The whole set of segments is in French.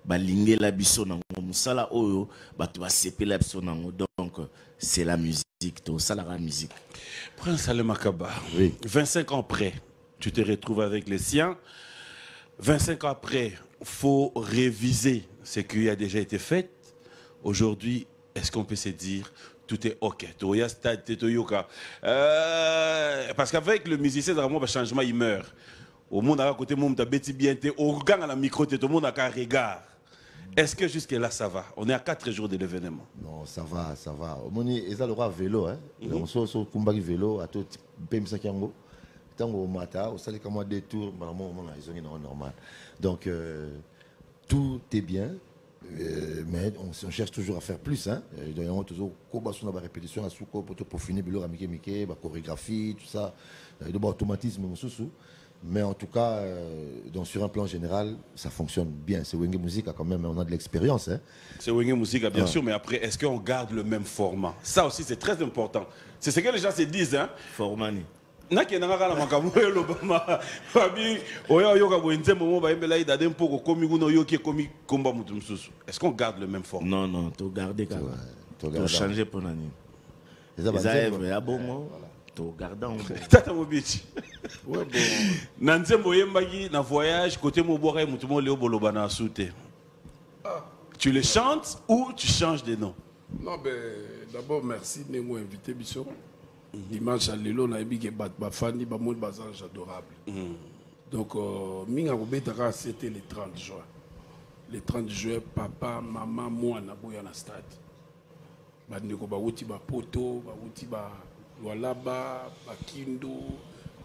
balingue la biso nango musala oyo batu ba sepela biso nango. Donc c'est la musique, tout ça la musique. Prince Ale Makaba, oui. 25 ans après, tu te retrouves avec les siens. 25 ans après, faut réviser ce qui a déjà été fait. Aujourd'hui, est-ce qu'on peut se dire tout est OK? Parce qu'avec le musicien, vraiment, le changement, il meurt. Au monde à côté, monde a bêti bien, au gang à la micro, tout le monde a un regard. Est-ce que jusque là ça va? On est à 4 jours de l'événement. Non, ça va, ça va. Au moins, ils ont le droit à vélo, hein. On sort sur Kumbagi vélo, à tout PM Sakiango. Tant au matin, au salut comme des tours, ils ont normal. Donc tout est bien. Mais on cherche toujours à faire plus. Hein. Il y a toujours une répétition pour finir la chorégraphie, tout ça. Il y a automatisme. Mais en tout cas, donc sur un plan général, ça fonctionne bien. C'est Wenge Musique, quand même, on a de l'expérience. Hein. C'est Wenge Musique, bien sûr, mais après, est-ce qu'on garde le même format? Ça aussi, c'est très important. C'est ce que les gens se disent. Hein. Formani. Est-ce qu'on garde le même format? Non, non, tu gardes quand même. Tu changer pour l'année. Tu gardes en Tata Mobichi. Nanzembo yembagi na voyage côté Mobora et Mutumo Léo Bolobana Soute. Tu les chantes ou tu changes de nom? Non, ben d'abord merci de m'avoir invité Bissot. Dimanche à Lelo, on a dit que Bafani, Bamoul Bazange adorable. Donc, Minga Robetara, c'était le 30 juin. Le 30 juin, papa, maman, moi, on a boyé dans le stade. Bandeko Bawuti Bapoto, Bawuti Lualaba, Bakindo,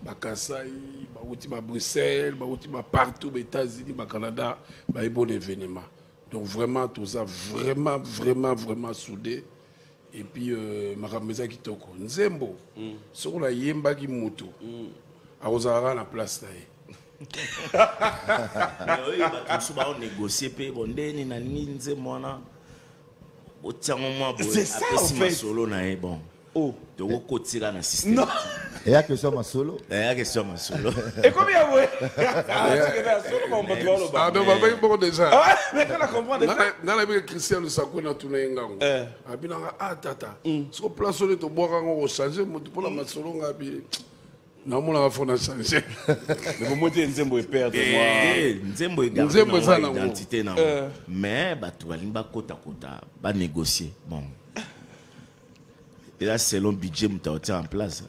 Bakasai, Bawuti Bruxelles, Bawuti partout, aux États-Unis, au Canada, un bon événement. Donc, vraiment, tout ça, vraiment soudé. Et puis, Marameza Kitoko, Nzembo, sur la Yemba qui Moutou, à Osara la place. C'est ça en fait. Oh, de Wokotira na système. Non. Et à question ma solo. Et à question ma solo. Et combien vous? Ah non, bah bon déjà. Ah, mais quand on comprend déjà. Dans la vie Christian le Sakou na tourné ngango. Abinanga ah tata. Sur place on est au boire on changer pour la masolo ngabi. Non, on a fait changer. Mais vous montez Nzembo et perdre moi. Nzembo est gardé dans l'identité. Mais tu vas kota va négocier. Bon. Et là, c'est le budget que tu as en place.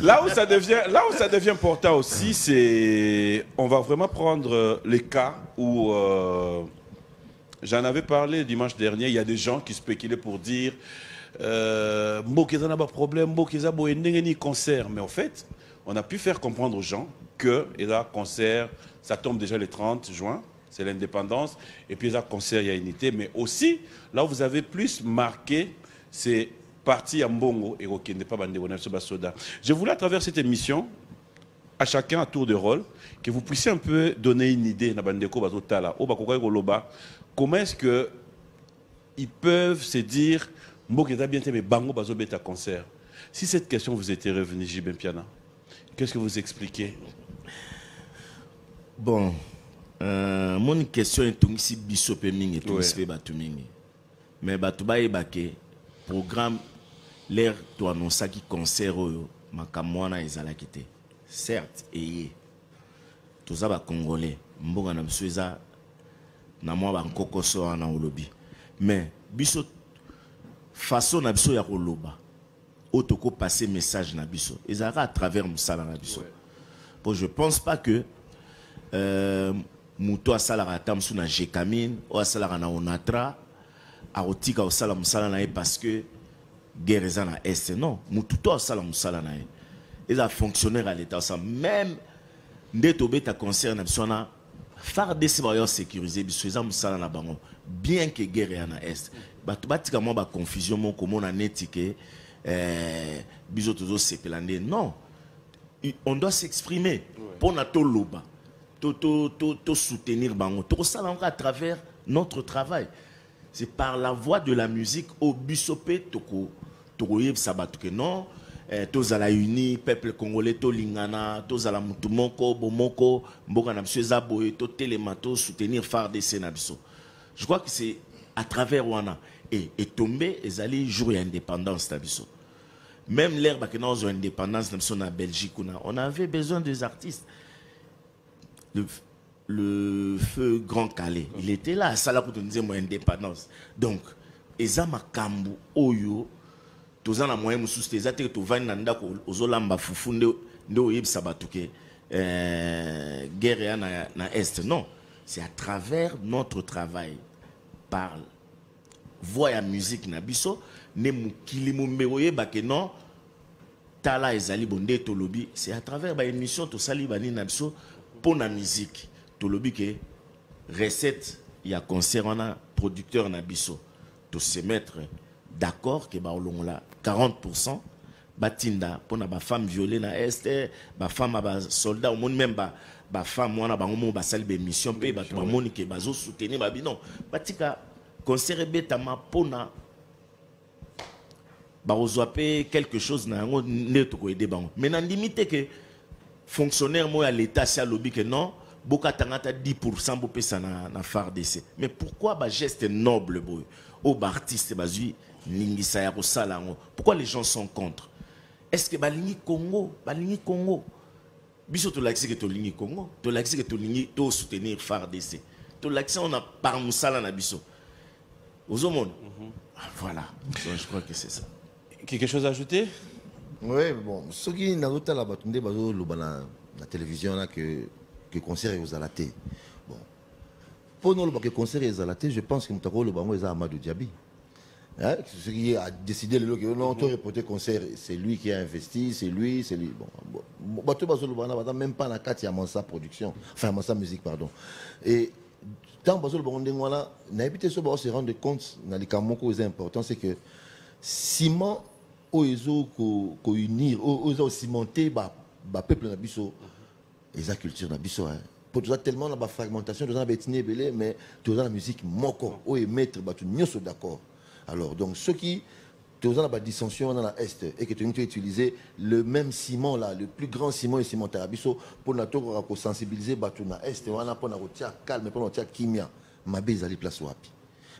Là où ça devient important aussi, c'est on va vraiment prendre les cas où j'en avais parlé dimanche dernier. Il y a des gens qui spéculaient pour dire Mbokeza n'a pas de problème, Mbokeza n'a concert. Mais en fait, on a pu faire comprendre aux gens que il y a concert, ça tombe déjà le 30 juin, c'est l'indépendance, et puis il y a concert, il y a unité. Mais aussi, là où vous avez plus marqué, c'est parti à Mbongo et qui n'est pas bandé. Je voulais à travers cette émission, à chacun à tour de rôle, que vous puissiez un peu donner une idée comment est-ce que ils peuvent se dire mais bango bazo beta concert. Si cette question vous était revenue, Jibem Piana, qu'est-ce que vous expliquez? Bon, mon question est si bisope mingi et tout se batu mingi. Mais batu ba ebake programme l'air to annoncer qui concert makamwana ezala kité. Certes, tout ça va congolais. Mbonga na msueza na mwa ba nkokoso na olobi. Mais biso façon na biso ya koloba otoko passer message na biso ezaka à travers musala na biso. Bon, je pense pas que muto asalara tamsu na Jekamine ou asalara na Onatra a otika osala musala na parce que guerre eza na est. Non, muto to asala musala na et ça fonctionnaire à l'état ça même ndeto beta concert na biso na faire des citoyens sécurisés biso eza musala na bango bien que guerre ya na est. Batu batika mo ba confusion mo comme on a netike biso tozo sepelande. Non, on doit s'exprimer pour na to loba to soutenir bango to ça à travers notre travail. C'est par la voix de la musique au bisopé toko yeb sabatu que non tous à la uni peuple congolais to lingana tous à la mutumoko bomoko mboka na biso zaboye to telemato soutenir FARDC na biso. Je crois que c'est à travers wana et tombé ezali jour d'indépendance na biso. Même l'ère que nous avons indépendance na Belgique on avait besoin des artistes. Le feu Grand Calais, il était là, ça là pour nous dire mon indépendance. Donc, eza makambu oyo toza na moyen mususu teza te to vani na ndako ozolamba fufu ndo yebisa batuke guerre na est. Non, c'est à travers notre travail par voix ya musique na biso ne mukili mumberoye ba ke non tala ezali bonde to lobi, c'est à travers ba émission to sali bani na biso pour la musique. Tout le but que recette il y a concert on a producteur na biso to se mettre d'accord que ba olongola 40% batinda pour na ba femme violée na est ba femme ba soldat au monde même ba femme wana ba ngomo ba sali be mission pe ba to moni ke bazo soutenir ba bi non batika concert betama pona ba ozwape quelque chose na ngo neto ko aider bango mais na limite que fonctionnaire moi à l'état c'est à lobby que non boka tangata 10% bopesa na FARDC. Mais pourquoi ba geste noble boy au artiste bazui ningisa ya kosala ngo? Pourquoi les gens sont contre? Est-ce que balingi Congo biso to laxi que to lingi Congo, to laxi que to lingi to soutenir FARDC. To laxi on a par musala na biso. Aux monde. Voilà. Donc, je crois que c'est ça. Quelque chose à ajouter? Oui, bon, ce qui n'a pas la batunde bazo la télévision là que concert est aux alatés. Bon. Pour nous, le concert est aux alatés, je pense que nous le bango est Amadou Diaby. Hein? Ce qui a décidé le que non, tout reporter concert, c'est lui qui a investi, c'est lui. Bon, tout le même pas la carte, il y a Mansa Production, enfin Mansa Musique, pardon. Et tant que le bango là, n'habitez ce se rendre compte, dans les cas c'est important, c'est que ciment, oezo ko unir, oezo cimenter, peuple na biso. Et la culture na biso hein. Pour tout ça tellement la fragmentation de la bétine belé mais tout la musique moko ou mettre ba tout nyoso d'accord. Alors donc ceux qui tout ça la dissension dans la est et que tu as utilisé le même ciment là, le plus grand ciment et ciment à biso pour na to ko sensibiliser ba tout na est wana pour na rotia calme pour na rotia kimia mabe ezali place wapi.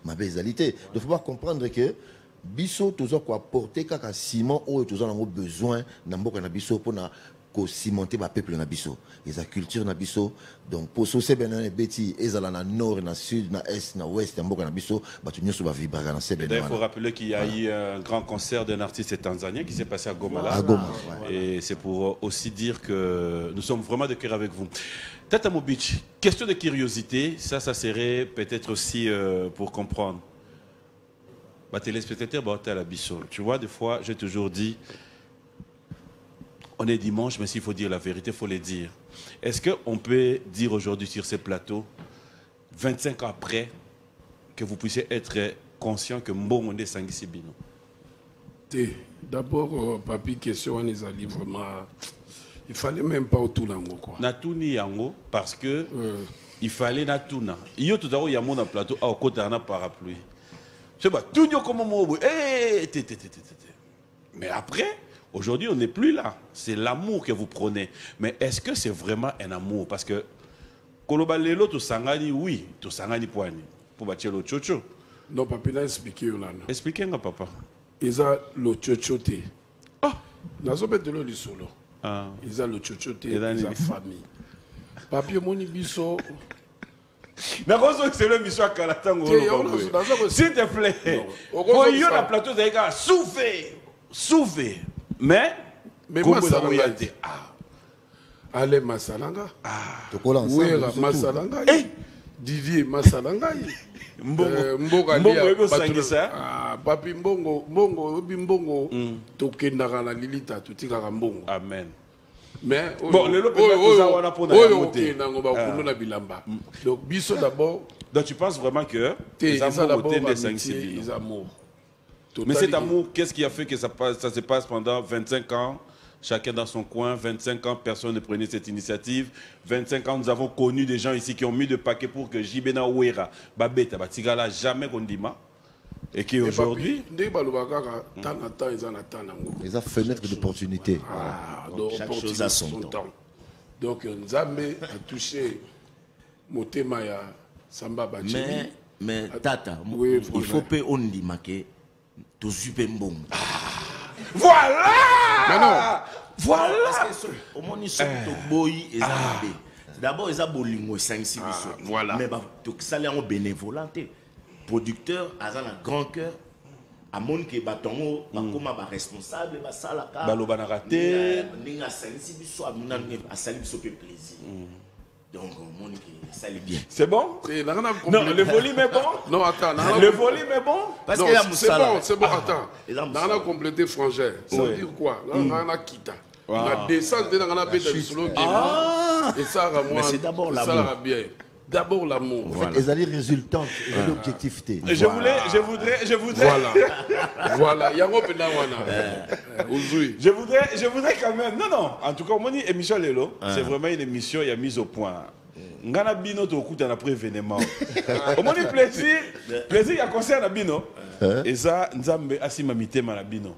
Mabe ezalité. Donc faut pas comprendre que biso tout ça ko apporter kaka ciment ou tout ça on a besoin na mboka na biso pour na ko cimenter ba peuple na biso et sa culture na biso donc pour saucer benin beti ezala na nord na sud na est na ouest na mboka na biso ba tu nyoso ba vibra na sebe. Il faut rappeler qu'il y a eu un grand concert d'un artiste tanzanien qui s'est passé à Goma là. À Goma, ouais. Et c'est pour aussi dire que nous sommes vraiment de cœur avec vous. Tata Mobich, question de curiosité, ça serait peut-être aussi pour comprendre. Bah téléspectateur bah à la biso. Tu vois des fois, j'ai toujours dit on est dimanche, mais s'il faut dire la vérité, il faut le dire. Est-ce qu'on peut dire aujourd'hui sur ces plateaux, 25 ans après, que vous puissiez être conscient que Mbongo est Sangisi Bino? D'abord, papi, question, on est allé vraiment. Il fallait même pas autour d'ango quoi. Natuni yango parce que il fallait natuna. Yo tout d'abord il y a mon plateau à côté d'un parapluie. Je sais pas tout dio comme moi. Mais après aujourd'hui, on n'est plus là. C'est l'amour que vous prenez. Mais est-ce que c'est vraiment un amour? Parce que Kolobalelo to sangani oui, to sangani poani. Pour bâtir le chocho. Non, papa, là, expliquez. Expliquez-moi, papa. Ils ont le chochote. Ah, dans ce bête de l'eau, solo. Ils ont le chochote, ils ont la famille. Papier, mon ibiso. C'est le mission à Kalatango. S'il te plaît. Pour y a la plateau, vous avez souffert. Mais Masalanga. Allez, Masalanga. Oui, Masalanga. Didier Masalanga. Mbongo Papi Mbongo tokendaka na lilita totikaka Mbongo. Amen. Mais bon le bilamba. Donc biso d'abord. Donc tu penses vraiment que les amours des 5 amours. Mais cet amour, qu'est-ce qui a fait que ça se passe pendant 25 ans, chacun dans son coin, 25 ans, personne ne prenait cette initiative, 25 ans, nous avons connu des gens ici qui ont mis de paquets pour que Jibena Ouera, Babeta, Batigala, jamais Gondima. Et qui aujourd'hui... Ils ont fenêtre d'opportunité. Chaque chose a son temps. Donc, Nzambe a touché Motema ya Samba Bacheli. Mais Tata, Oui, il faut que on dise que tout super bon. Voilà. Mais non. Voilà. Parce que au moins ils sont boy et d'abord ils ont bolingo 5-6 voilà. Mais ça les en bénévolanté. Producteur a un grand cœur. À mon qui batongo comme responsable ba salaka baloba na raté ninga salisi biso amuna a sali biso pe plaisir. Donc mon qui ça est bien. C'est bon? Non, le volume est bon. Non, attends. Le volume est bon. Parce Non, que c'est bon, attends. On a complété frangère. Ça veut dire quoi? On a quitté. La descente de la bête de solo. Et ça, mais c'est d'abord l'amour. D'abord l'amour. En fait, ils allaient résultante, ils allaient objectivité. Je voudrais. Voilà. Je voudrais quand même. Non. En tout cas, mon émission Lelo, c'est vraiment une émission, il y a mise au point. Ngana bino to kuta na prévénement. Au moins plaisir, il y a concert na bino. Et ça, nzambe asima mitema na bino.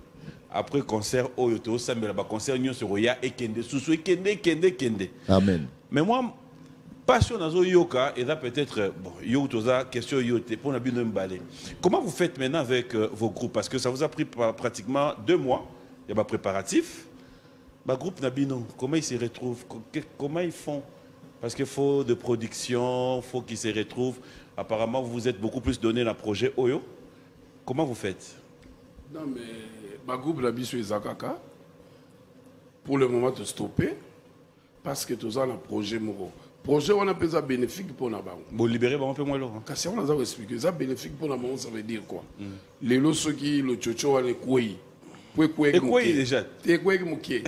Après concert, oyo to sambela ba concert nyo sur ya ekende susu kende. Amen. Mais moi, passion nazo yoka et là peut-être bon yo toza question yote pour na bino mbalé. Comment vous faites maintenant avec vos groupes parce que ça vous a pris pratiquement 2 mois. Il y a ba préparatif. Ba groupe na bino, comment ils se retrouvent, comment ils font parce qu'il faut de production, faut qu'ils se retrouvent. Apparemment, vous êtes beaucoup plus donné dans le projet Oyo. Comment vous faites? Non mais ma groupe la biso ezakaka. Pour le moment de stopper parce que tous un projet moro. Projet on appelle ça bénéfique pour na bango. Bon libérer un peu moins lourd. Kasi on a expliqué ça bénéfique pour na bango ça veut dire quoi? Les lots ceux qui le chocho on est quoi? Et quoi déjà? T'es quoi qui mouké?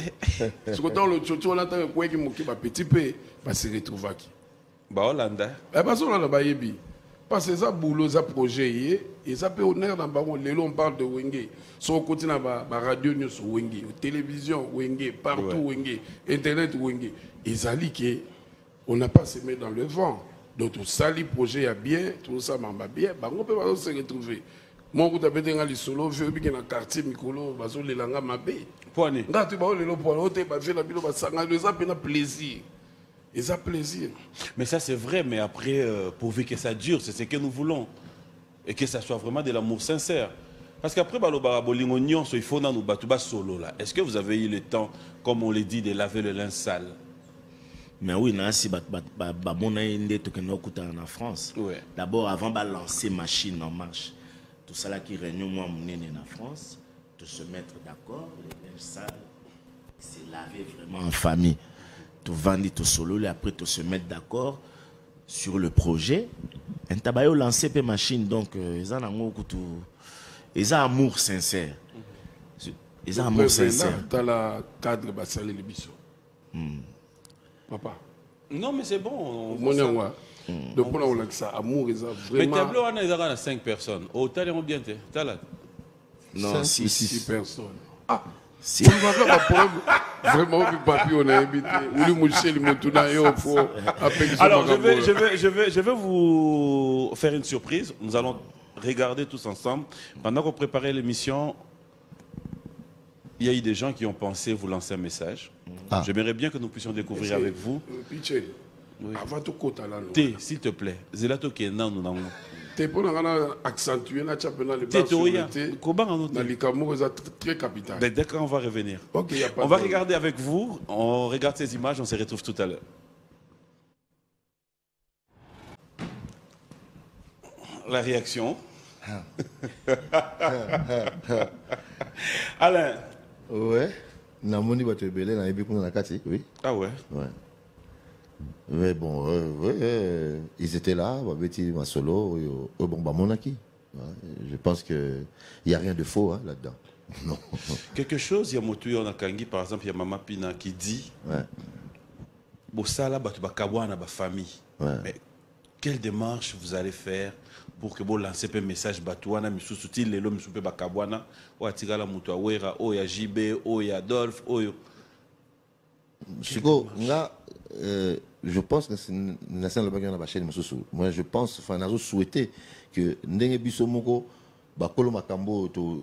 Ce que dans le chocho on attend quoi qui mouké ba petit peu va se retrouver qui. Ba Hollanda. Eh parce qu'on a ba yebi. Parce que ça boulot ça projet et ça peut honneur dans bango les lots on parle de Wenge. Sur côté na ba radio news Wenge, télévision Wenge, partout Wenge, internet Wenge. Ils allaient que on n'a pas semé dans le vent. Donc tout ça, le projet est bien, tout ça m'a bien. On peut pas se retrouver. Moi, je suis dans le solo, je suis dans le quartier, je suis dans le mabé. Poigné. Quand tu vas au poignet, tu vas faire la ville, ça fait plaisir. Et ça plaisir. Mais ça c'est vrai, mais après, pourvu que ça dure, c'est ce que nous voulons. Et que ça soit vraiment de l'amour sincère. Parce qu'après, il faut nous battre solo là. Est-ce que vous avez eu le temps, comme on le dit, de laver le linge sale? Mais oui, si en France. Ouais. D'abord, avant de lancer machine en marche, tout ça là qui réunit moi en France, de se mettre d'accord, les linges sales, c'est laver vraiment en famille. Tout vendre tout solo, et après tout se mettre d'accord sur le projet. Un tabac lancer pe machine, donc ils ont amour sincère. Ils ont amour sincère. Dans la cadre de saler les bisous. Papa. Non, mais c'est bon. Donc, on a ça, amour, ils ont Mais vraiment. tableau, on a 5 personnes. Au total, on bien. Non, 6 personnes. Ah, si. Vraiment, papier, on a invité. Alors, je vais vous faire une surprise. Nous allons regarder tous ensemble. Pendant qu'on préparait l'émission, il y a eu des gens qui ont pensé vous lancer un message. J'aimerais bien que nous puissions découvrir avec vous. Avant tout côté là. S'il te plaît. Zelato qui est là, nous n'avons. T'es pour accentuer la championnat de base. Très capital. D'accord, on va revenir. Okay, on va regarder avec vous. On regarde ces images, on se retrouve tout à l'heure. La réaction. Alain. Ouais. Namoni bato belé na ebi kuna na kati, oui. Ah ouais. Ouais. Mais bon, ils étaient là, babeti masolo, bon bamonaki. Je pense que il y a rien de faux là-dedans. Non. Quelque chose, il y a Motuyo Nakangi, par exemple, il y a Mama Pina qui dit Bosala batu bakabwana ba famille. Mais quelle démarche vous allez faire pour que vous lancez un message batouana misusuti lelo misupe bakabwana ou atigala mutu awera o ya JB o ya Adolphe o yo. Chico, là je pense que c'est na sana ba na ba chaîne mususu. Moi je pense enfin nazo souhaiter que ndenge biso moko bakolo makambo to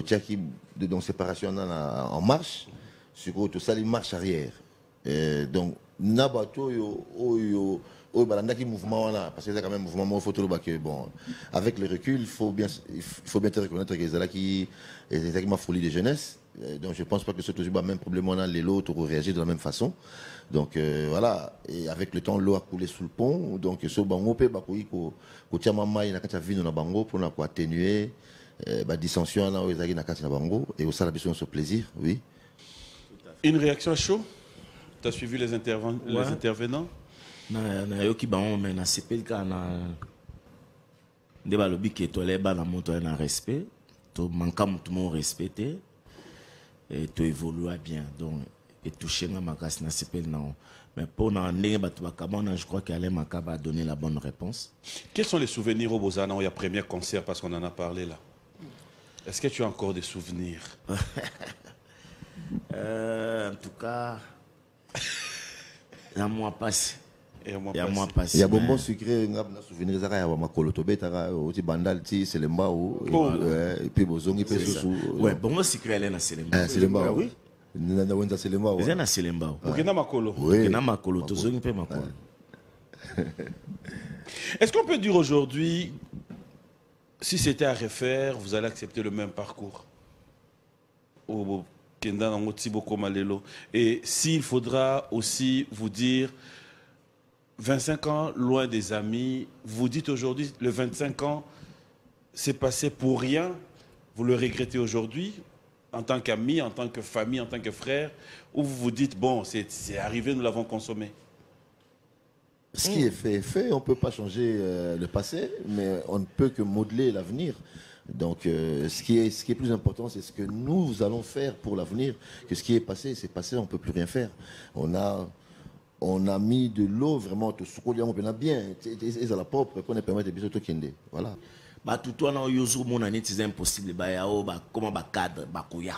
tchaki donc séparation en marche sur to sali marche arrière donc nabato yo balandaki mouvement wana parce que c'est quand même mouvement photo que bon avec le recul il faut bien te reconnaître que c'est ma folie de jeunesse donc je pense pas que c'est toujours le même problème on a les autres réagir de la même façon donc voilà et avec le temps l'eau a coulé sous le pont donc so bango pe bakoyi ko tia mama ina kata vino na bango pour na ko atténuer ba dissension na ezaki na kati na bango et au sala biso ce plaisir oui. Une réaction à chaud? Tu as suivi les intervenants? Na yoki bango mais na sepelka na ndeba lobi ke to leba na moto na respect to manka mutu mo respecter et to évoluer bien donc et toucher na makas na sepel non mais pour na ndenge batu bakabona je crois qu'Alain Makaba a donné la bonne réponse. Quels sont les souvenirs au Bozana où il y a premier concert parce qu'on en a parlé là? Est-ce que tu as encore des souvenirs? En tout cas la mois passé. Il y a bonbon sucré, on a souvenir de ça, il y a makolo to betara, oti bandal ti selemba ou et puis bozongi pe sous. Ouais, bonbon sucré elle est na selemba. Selemba oui. Na wenda selemba. Elle est na selemba. Burkina makolo. Burkina makolo to zongi pe makolo. Est-ce qu'on peut dire aujourd'hui, si c'était à refaire, vous allez accepter le même parcours au Kenda Nango Tiboko Malelo? Et s'il faudra aussi vous dire 25 ans loin des amis, vous dites aujourd'hui, le 25 ans, c'est passé pour rien. Vous le regrettez aujourd'hui, en tant qu'ami, en tant que famille, en tant que frère, ou vous vous dites, bon, c'est arrivé, nous l'avons consommé? Ce qui est fait est fait, on ne peut pas changer le passé, mais on ne peut que modeler l'avenir. Donc ce qui est plus important, c'est ce que nous allons faire pour l'avenir, que ce qui est passé, on ne peut plus rien faire. On a mis de l'eau vraiment tout ce qu'on a bien et à la propre qu'on permet de bisous kende voilà bah tout toi na yozo mon année c'est impossible bah yao bah comment bah cadre bah koya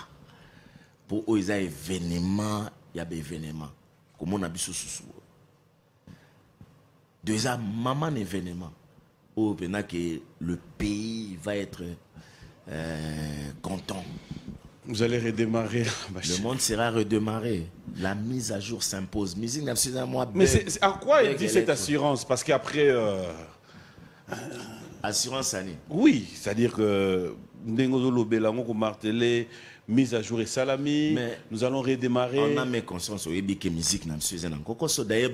pour eux ils a événement il y a événement comment on a bisous sous déjà maman événement au pendant que le pays va être content. Vous allez redémarrer. Le monde sera redémarré. La mise à jour s'impose. Musique n'a pas moi. Mais à quoi il dit cette assurance? Parce qu'après. Assurance année. Oui, c'est-à-dire que mise à jour et salami. Nous allons redémarrer. On a mis conscience au que musique n'a pas d'ailleurs,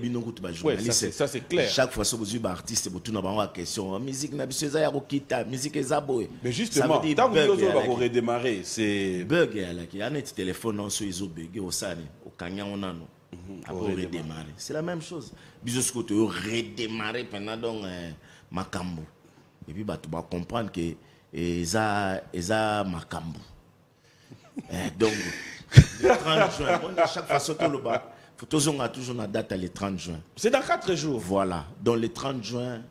ça c'est clair. Chaque fois que vous êtes artiste, vous avez une question. Musique n'a pas musique est zaboé. Mais justement, tant que nous allons redémarrer, c'est. Bug, il y a un téléphone dans ce réseau bug au Sani, au Kanya, on a redémarrer. C'est la même chose. Bisous que tu redémarrer pendant donc Makambo. Et puis, tu vas comprendre que Eza Makambo. Donc, le 30 juin, chaque fois que le bas, on a toujours la date le 30 juin. C'est dans 4 jours. Voilà. Donc, le 30 juin,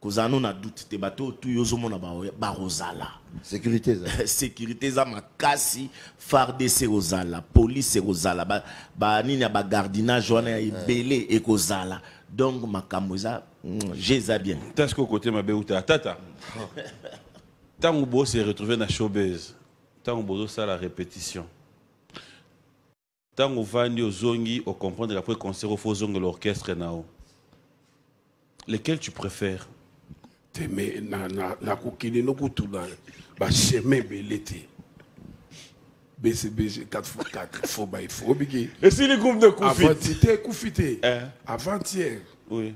quand on a doute, les bateaux, tout le monde a barozala. Sécurité. Sécurité, ça m'a cassé. Farde, c'est Rosala. Police, c'est Rosala. Nini, ba gardinage, on a belé et Rosala. Donc, ma camoisa, j'ai ça bien. T'as ce côté, ma béouta. Tata. Tant que s'est retrouvé dans showbiz. Tant que ça la répétition. Tant que vandi au zongi, au comprendre après concert au faux zongi l'orchestre nao. Lesquels tu préfères? Mais na kokine no kutuna ba chemin belete. BCBG 4x4 faut ba il faut bigi. Et si les groupes de Koufit? Avant-hier Koufité. Avant-hier. Oui.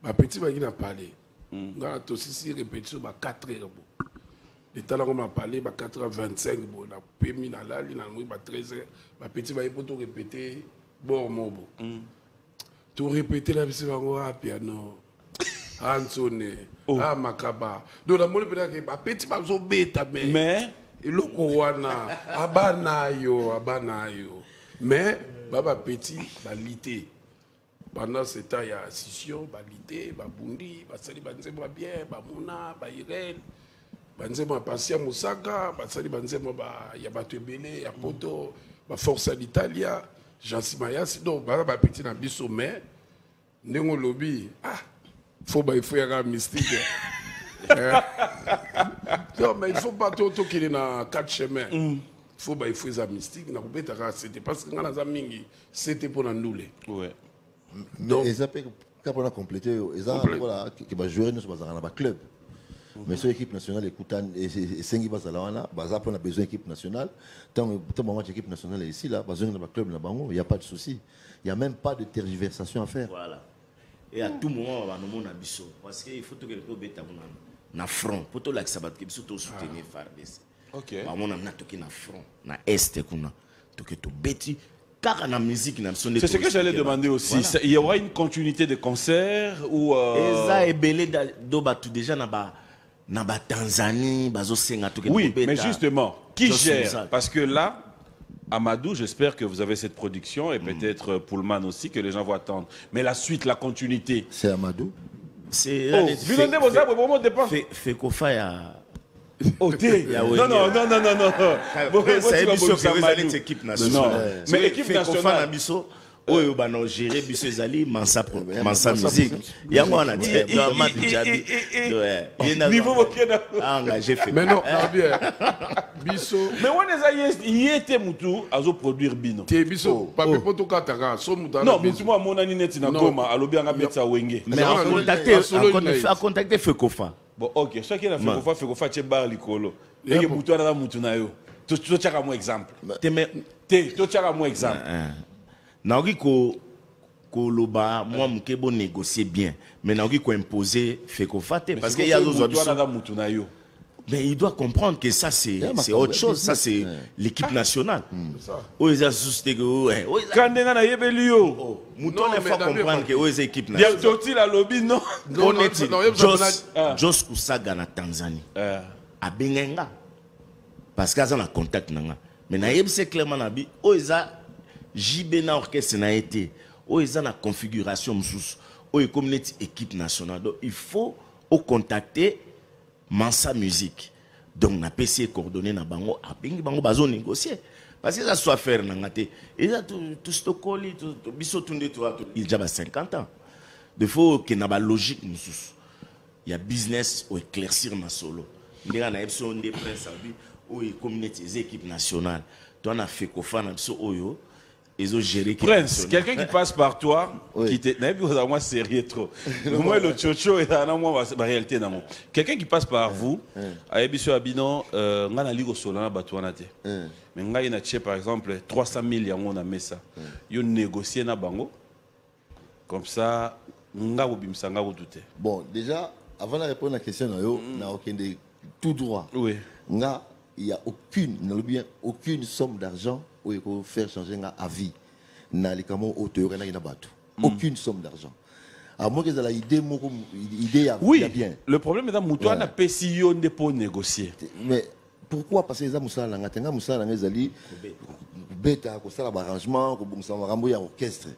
Ma petit va qui a parlé. On a aussi répétition ba 4 heures. Les talents qu'on m'a parlé, 4h25, bon, la PMI na là, il a 13h, ma petit va pour tout répéter, bon, mon bon. Tout répéter la musique va piano, Hansone, Makaba. Donc la molle peut-être que ma petit va so bêta mais il le kowana, abanayo. Mais baba petit va lité. Pendant ce temps il y a scission, va lité, va bundi, va sali va nzema bien, va mona, va irene. Banzema Passia Moussaka, Bassali Banzema ya bato ebele, ya poto, ba Forza d'Italia, Jean Simayas, donc ba petit na biso mais ndenge lobi, faut ba il faut y avoir mystique. Non, mais il faut pas tout qu'il est dans 4 chemins. Il faut faire mystique. C'était parce que c'était pour nous. Ouais. Donc, ils appellent quand on a complété, ils ont voilà qui va jouer nous dans un club. Mais sur l'équipe nationale, écoute, et 5 va à la on a besoin d'équipe nationale. Tant que match équipe nationale est ici là, besoin d'un club là-bas, il n'y a pas de souci. Il n'y a même pas de tergiversation à faire. Voilà. Et à tout moment, on va nous montrer parce qu'il faut que le club ait un front. Pour tout l'accès à qui surtout soutenir FARDC. Ok. On a un front, na est kuna, tout que tout bêti. Car la musique, c'est ce que j'allais demander aussi. Voilà. Il y aura une continuité de concerts ou. Et ça est belé d'obatu déjà na Tanzanie, bazo senga tout que. Oui, mais justement, qui gère? Parce que là. Amadou, j'espère que vous avez cette production et peut-être Pullman aussi, que les gens vont attendre. Mais la suite, la continuité. C'est Amadou. C'est. Fait Kofa ya. Oh, non, non, non, non, non, non. C'est une équipe nationale. Mais l'équipe nationale. Oyo bana gérer biso ezali mansa musique yango on a dit niveau engagé fait mais non bien biso mais on est était mutu azo produire bino te biso papi poto kataka so mutana non mutu moi mon ani net na goma alobi anga betsa wenge mais a contacter Fekofa bon OK ce qui a fait Fekofa tche bar likolo et mutu na mutu na yo to tchaka mo exemple to tchaka mo exemple. Naogi ko loba moi mke bon négocier bien mais naogi ko imposer Fekofa parce qu'il y a d'autres options. Mais il doit comprendre que ça c'est autre chose, ça c'est l'équipe nationale. Oza susté que Kandena na yebelio. Mouton il faut comprendre que oza équipe nationale. Il y a toti la lobby non. Jos Kusaga na Tanzanie. A Bengenga. Parce que ça na contact nanga. Mais na yebse clairement na bi oza JB na orchestre na été o eza na configuration msous o communauté équipe nationale donc il faut au contacter Mansa Musique donc na PC coordonné na bango abengi bango bazo négocier parce que ça soit faire na ngate et ça tout stokoli tout biso tunde tout il déjà 50 ans il faut que na ba logique msous il y a business au éclaircir ma solo ndira na epson des prince abi o communauté équipe nationale toi na fait kofa na biso oyo. Prince, quelqu'un qui passe par toi, qui te moi sérieux trop. Moi le chocho et dans moi la réalité dans moi. Quelqu'un qui passe par vous, à Ebiso Abino, ngana ligo solana batouana te. Mais nga ina tché par exemple 300 000 yango na mesa. Yo négocier na bango. Comme ça, nga bobimsa nga douter. Bon, déjà avant de répondre à la question na aucun de tout droit. Oui. Nga il y a aucune somme d'argent où il faut faire changer à vie. Aucune somme d'argent. À moins que vous avez idée à bien. Le problème est que nous avons pas si pour négocier. Mais pourquoi? Parce que les gens ont un bêta, un arrangement, un orchestre.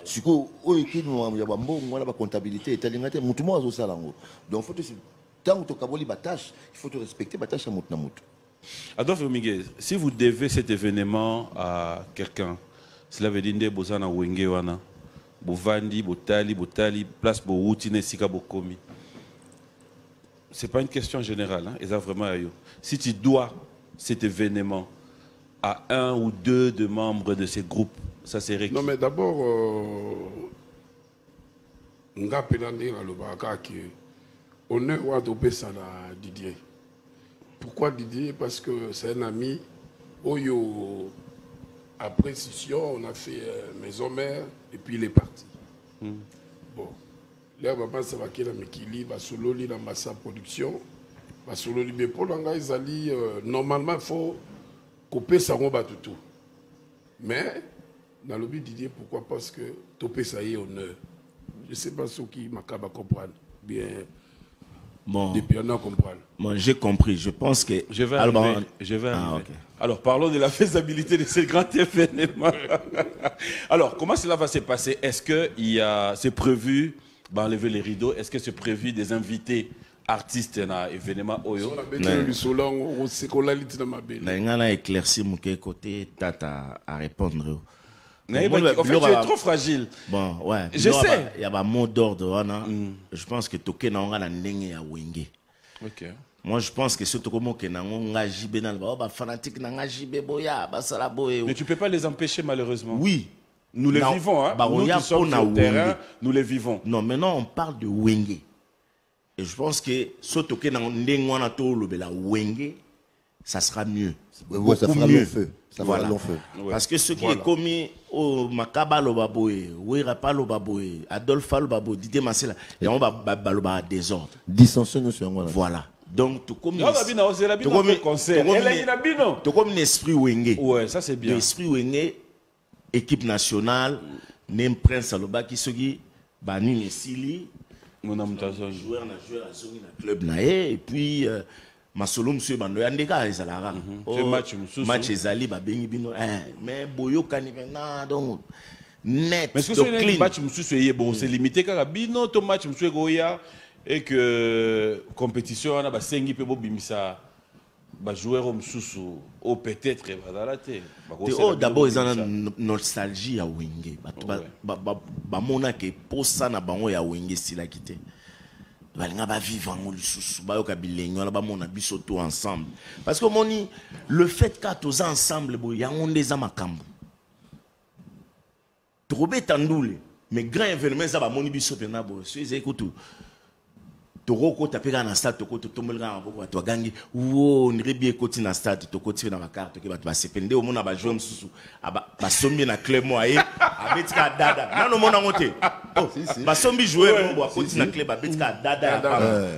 Si vous avez une comptabilité, donc tant que tu as tâche, il faut respecter la tâche. Adolphe Miguel, si vous devez cet événement à quelqu'un, cela veut dire que vous avez wenge wana, bovandi, botali, place boutine sika bokomi. C'est pas une question générale, hein, et vraiment si tu dois cet événement à un ou deux de membres de ces groupes, ça serait qui? Non mais d'abord, nga penandi alobaka que on est wa topé ça na Didier. Pourquoi Didier? Parce que c'est un ami. Oyo, après scission, on a fait maison mère et puis il est parti. Bon, là, papa, ça va qu'il a Mekili, va solo li dans Massa Production, va solo li. Mais pour l'anga, ils allaient normalement, il faut couper ça on bat tout. Mais dans le but Didier, pourquoi? Parce que topé ça y est honneur. Je ne sais pas ce qui m'a comprendre bien. Bon, bon, j'ai compris. Je pense que... Je vais arriver. Okay. Alors, parlons de la faisabilité de ce grand événement. Alors, comment cela va se passer? Est-ce que c'est prévu d'enlever les rideaux? Est-ce que c'est prévu des invités artistes dans l'événement Oyo? Je éclairci mon côté tata à répondre. En fait, tu es trop fragile. Bon, ouais. Je sais. Il y a un mot d'ordre. Je pense que Toké n'a pas de wenge. Ok. Moi, je pense que surtout comme que n'a JB fanatique n'a JB boya, basala boye. Mais tu peux pas les empêcher malheureusement. Oui. Nous les Non, vivons, hein. bah, Nous qui sommes sur le terrain, nous les vivons. Non, maintenant on parle de Wenge. Et je pense que surtout que dans l'engouement to la Wenge, ça sera mieux. Ouais, ça fera long feu. Ça voilà. fera long feu. Ouais. Parce que ce qui est commis au Makaba Lobaboé, Ouirapa Lobaboé, Adolphe Lobaboé, Didier Massela, et on va baloba désordre. Dissension nous sur moi. Voilà. Donc tout comme un esprit Wenge. Ouais, ça c'est bien. L'esprit Wenge, équipe nationale, nem Prince Aloba qui se dit, Bani Nesili, mon ami joueur na club na et puis Masolo monsieur Bando Yandeka ezalaka. Match ezali ba bengi bino mais boyoka ni na donc net. Mais est-ce que ce match monsieur bon c'est limité car bino to match monsieur goya et que compétition on a ba sengi pe bo bimisa ba joueur au msusu au peut-être va rater. Oh d'abord ils ont nostalgie ya Wenge. Ba mona ke posa na bango ya Wenge sila kité. Balinga ba vivre en lisusu ba yoka bilengo na ba mona biso tout ensemble parce que moni le fait qu'à tous ensemble bo ya onde za makambo trobe tandoule mais grand événement ça ba moni biso pena bo c'est écoute Toroko tapeka na stade toko tombelga ngabo to gangi wo nribi ekoti na stade toko tira na carte ke bato ba sepende o mona ba jouer msusu ba sombi na club mo aye abetika dada nano mona ngote oh ba sombi joueur mo akoti na club abetika dada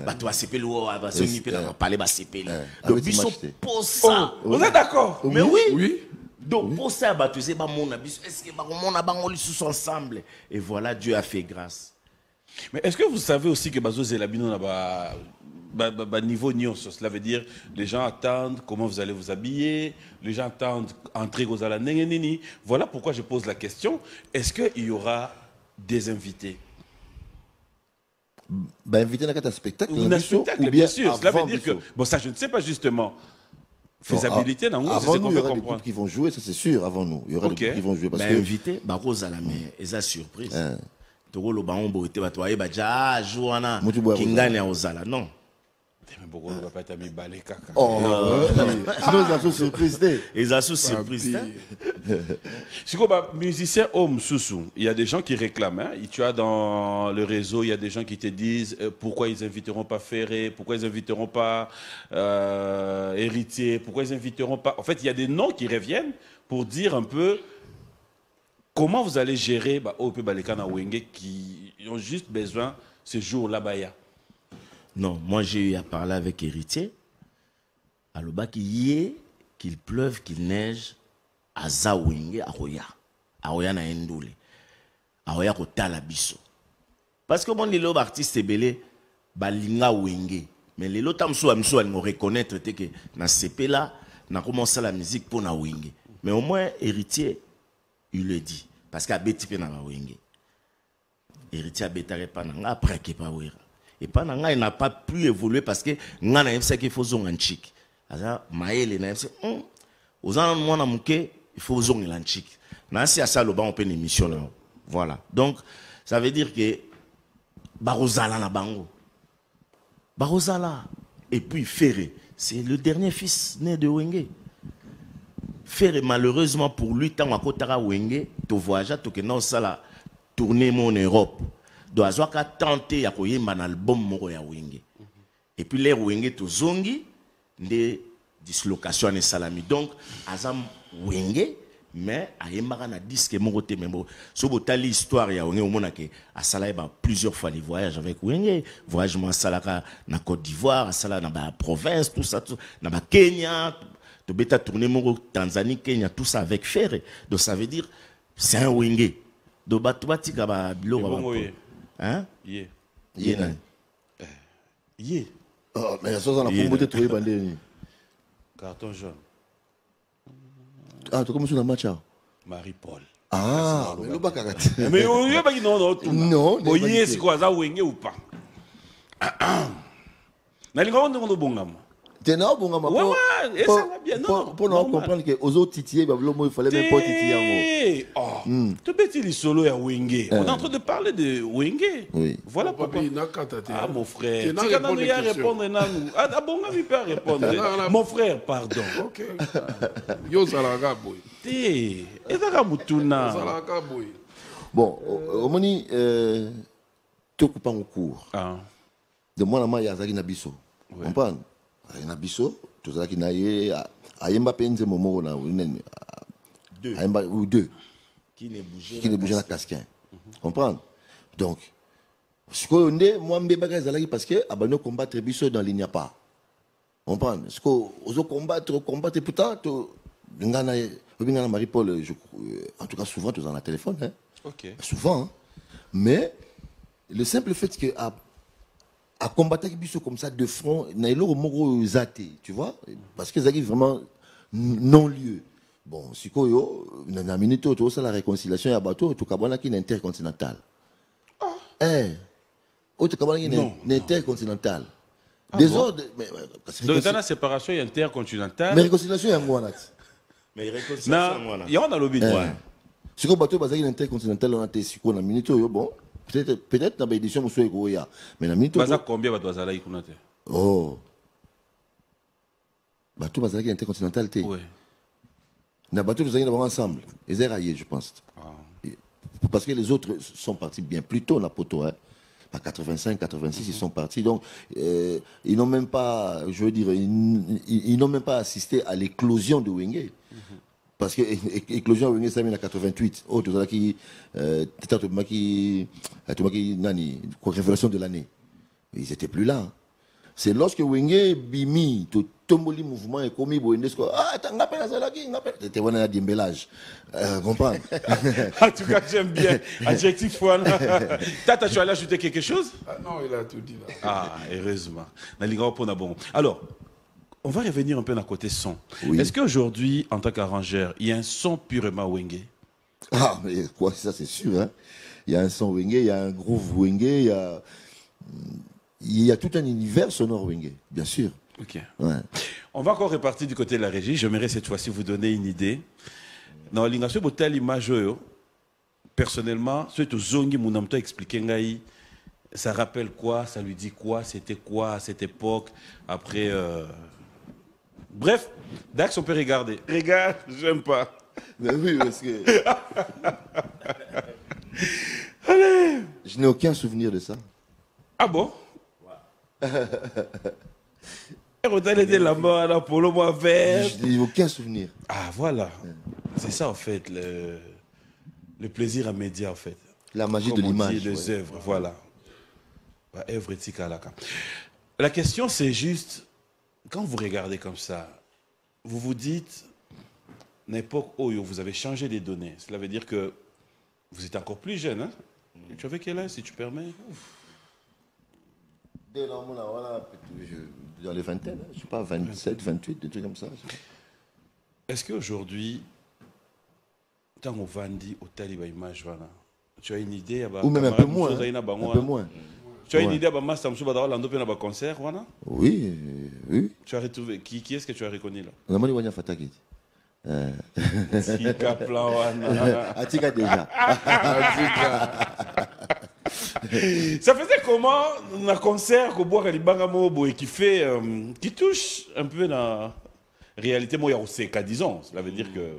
bato ba sepeli wo ba sombi pe na parler ba sepeli donc biso pour ça on est d'accord mais oui donc pour ça bato ze ba mona biso est-ce que ba mona bango lisusu ensemble et voilà Dieu a fait grâce. Mais est-ce que vous savez aussi que Bazo Zelabino n'a niveau nion, cela veut dire les gens attendent comment vous allez vous habiller, les gens attendent entrer aux ala nengenini. Voilà pourquoi je pose la question. Est-ce qu'il y aura des invités? Bah, invité dans un spectacle, bien sûr. Cela veut dire que bon ça je ne sais pas justement. Faisabilité non, avant nous il y aura des groupes qui vont jouer, ça c'est sûr. Avant nous il y aura des groupes qui vont jouer parce que invité bah Rosala mais eza surprise. Togolo baombo ete bato aye baja joana kingani ya ozala non mais beaucoup va pas être mis balé kaka oh sinon ils sont surprise ils sont surprise si quoi bah musicien homme sousou il y a des gens qui réclament hein? Tu as dans le réseau il y a des gens qui te disent pourquoi ils inviteront pas Ferré, pourquoi ils inviteront pas Héritier, pourquoi ils inviteront pas en fait il y a des noms qui reviennent pour dire un peu comment vous allez gérer OP Balekana Wenge qui ont juste besoin ce jour là-bas? Non, moi j'ai eu à parler avec Héritier. À l'oba qu'il pleuve, qu'il neige, à Zawenge, à Roya. À Roya na Ndoule. À Roya Kotala Biso. Parce que mon lilo artiste belé, Balinga Wenge. Mais les lots tamsou amsou elles me reconnaître que na CP là, na commencé la musique pour na Wenge. Mais au moins Héritier il le dit parce qu'à Betipe na Wenge. Héritier Betare pas na après que pas wera. Et pas na il n'a pas pu évoluer parce que ngana yemsa qu'il faut zonganchik. Asa maele na yemsa aux ans mona muke il faut zonganchik. Na si asa loba on peut une émission là. Voilà. Donc ça veut dire que Barozala na bango. Barozala et puis Ferré, c'est le dernier fils né de Wenge. Faire malheureusement pour lui tant à Kotara Wenge to voyager to que non ça la tourner mon Europe doit avoir qu'à tenter à koyemba un album moko ya Wenge et puis les Wenge to zongi des dislocations et salami donc azam Wenge mais ayemba na disque moko te membo so botali histoire ya Wenge omona ke asala ba plusieurs fois les voyages avec Wenge voyage mo salaka na Côte d'Ivoire asala na ba province tout ça na ba Kenya de bêta tourner mon Tanzanie, Kenya, tout ça avec Ferré. Donc ça veut dire c'est un Wenge. Donc batubati kaba bilo hein? Oh mais ça on a pour botter trouver bandé. Carton jaune. Ah tu commences dans match Marie-Paul. Ah mais le bakarati. Mais non. Bon c'est quoi ça Wenge ou pas? Nalinga on bongama. Tenor bon et ça va bien non pour nous comprendre que aux autres titillés il fallait même pas titiller. Oh Tu peux dire solo à Wenge. On est en train de parler de Wenge. Oui. Voilà Papa, pourquoi. il n'a qu'à t'attendre. Ah, mon frère. Tu n'as Tu répondu n'as aux rien questions. répondre. Ah, bon, on peut pas répondre. Mon frère, pardon. Ok. Yo Zalaga boy. Et ça Mutuna. Zalaga boy. Bon, au moni, tout coupant au cours. Ah. De moi, il y a Zaki Nabiso. Ouais. Comprends? Il y a Nabiso, tout ça qui n'a pas. Ayemba Penze Momo, Deux. ou deux. Qui ne bougeait Qui ne bougeait la casquette. Comprends? Donc, ce que on est, moi, je suis là parce que nous combattre Bisso dans l'Igna pas. Comprends? Ce que on combattre, pourtant, Marie-Paul, en tout cas, souvent, tu es dans la téléphone. Hein? Ok. Souvent. Hein? Mais, le simple fait que à combattre Bisso comme ça de front, il y a zaté, tu vois? Parce que ça arrive vraiment non-lieu. Bon, si dans la minute où la réconciliation, il y a bateau, tout le qui est intercontinental. Autre qui est intercontinental. Des ordres. Donc, dans la séparation intercontinentale. Mais réconciliation, il y a un mois. Mais réconciliation, il y a un lobby. Si le bateau est intercontinental, on a été si dans la minute où bon, peut-être dans l'édition, on soit mais dans la minute où. Combien de bateaux à Oh. Bateau est intercontinental. Oui. Dans le bateau, nous allons ensemble. Ils sont raillés, je pense. Parce que les autres sont partis bien plus tôt, la poteau. Hein. À 85, 86, ils sont partis. Donc, ils n'ont même pas, je veux dire, ils n'ont même pas assisté à l'éclosion de Wenge. Parce que l'éclosion de Wenge, ça vient en 88. Oh, tout ça qui, révélation de l'année. Ils n'étaient plus là. C'est lorsque Wenge bimi, tout tomboli mouvement et commis Boendesco. Ah, t'as appelé à Zalaki, c'était un démbellage. Comprends? En tout cas, j'aime bien. Adjectif voilà. Tata, tu allais ajouter quelque chose? Ah non, il a tout dit là. Ah, heureusement. Alors, on va revenir un peu dans côté son. Oui. Est-ce qu'aujourd'hui, en tant qu'arrangeur, il y a un son purement Wenge? Ah, mais quoi, ça c'est sûr. Hein? Il y a un son Wenge, il y a un groove Wenge, il y a tout un univers sonore Wenge, bien sûr. Ok. Ouais. On va encore repartir du côté de la régie. J'aimerais cette fois-ci vous donner une idée. Dans l'ingation de telle image, personnellement, ce que Zongi Mounamto expliqué, ça rappelle quoi, ça lui dit quoi, c'était quoi à cette époque, après. Bref, Dax, on peut regarder. Regarde, j'aime pas. Mais oui, parce que. Allez. Je n'ai aucun souvenir de ça. Ah bon? La mort, la polo, moi, vert. Je n'ai aucun souvenir. Ah, voilà. C'est ça, en fait, le plaisir à média, en fait. La magie Comme de on l'image. dit, les œuvres, voilà. Œuvre éthique à la carte. La question, c'est juste, quand vous regardez comme ça, vous vous dites, à l'époque où vous avez changé les données, cela veut dire que vous êtes encore plus jeune, hein? Tu avais quel âge, si tu permets? Dans les vingtaines, je ne sais pas, 27, 28, des trucs comme ça. Est-ce qu'aujourd'hui, tant on vendit au taliba image, voilà, tu as une idée? Ou même un peu moins. Un peu moins. Tu as une idée à Master Moussou Badara Lando Pena concert, voilà? Oui, oui. Tu as retrouvé, qui est-ce que tu as reconnu là? On a demandé Wanya Fataki. Tika plan, wana. Atika déjà. Ça faisait comment un concert qu'au bois Kalibanga Mobo et qui fait, qui touche un peu la réalité moi il disons, cela veut dire que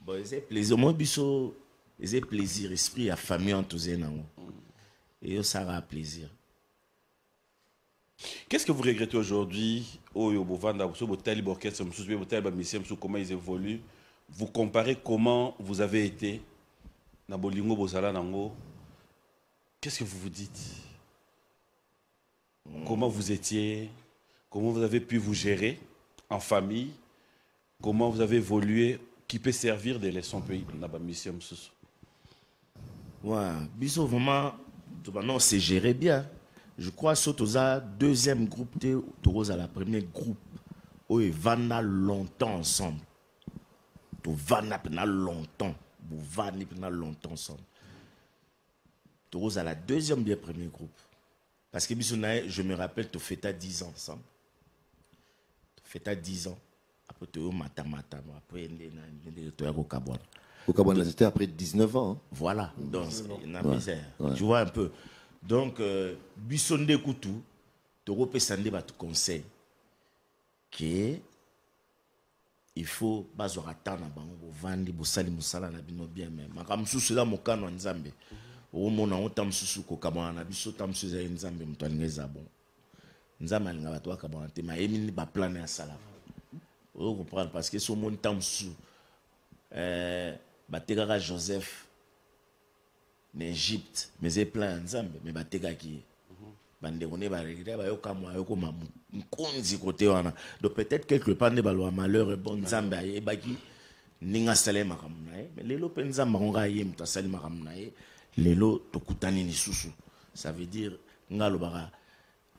bon, c'est plaisir moi biso, c'est plaisir esprit à famille enthousiasme et ça a plaisir. Qu'est-ce que vous regrettez aujourd'hui comment ils évoluent? Vous comparez comment vous avez été na bolingo bozala nango. Qu'est-ce que vous vous dites? Comment vous étiez? Comment vous avez pu vous gérer en famille? Comment vous avez évolué? Qui peut servir de leçon pays dans la mission? Ouais, biso vraiment, on s'est géré bien. Je crois que c'est deuxième groupe, tu à la première groupe, où ils vont longtemps ensemble. Tu vas longtemps. Vous vanez longtemps ensemble. Tu à la deuxième bien premier groupe. Parce que je me rappelle, tu fais 10 ans ensemble. Tu fais 10 ans. Après, tu es au matin. Après, tu es au Kabouana. Au Cabana, c'était après 19 ans. Hein. Voilà, donc c'est une misère. Tu vois un peu. Donc, Bissonde Koutou, Torope Sande va te conseiller que il faut bazwa atana bango vandi bosali musala na bino bien même. Makamsusu la mokano nzambe. O mona otam susu ko kabana na biso tam susu ya nzambe mto alingeza bon. Nzambe alinga bato akabana te ma yemini ba plan ya sala. O comprendre parce que so mon tam susu batekaka Joseph en Égypte mais c'est plein nzambe mais batekaki bande on est barré ba yoka mo yoko mamu nkonzi côté wana donc peut-être quelque part ne balwa malheur bon nzambe aye baki ninga salema kamna mais lelo penza makonga ye mta salima kamna lelo tokutani ni susu ça veut dire ngalo baka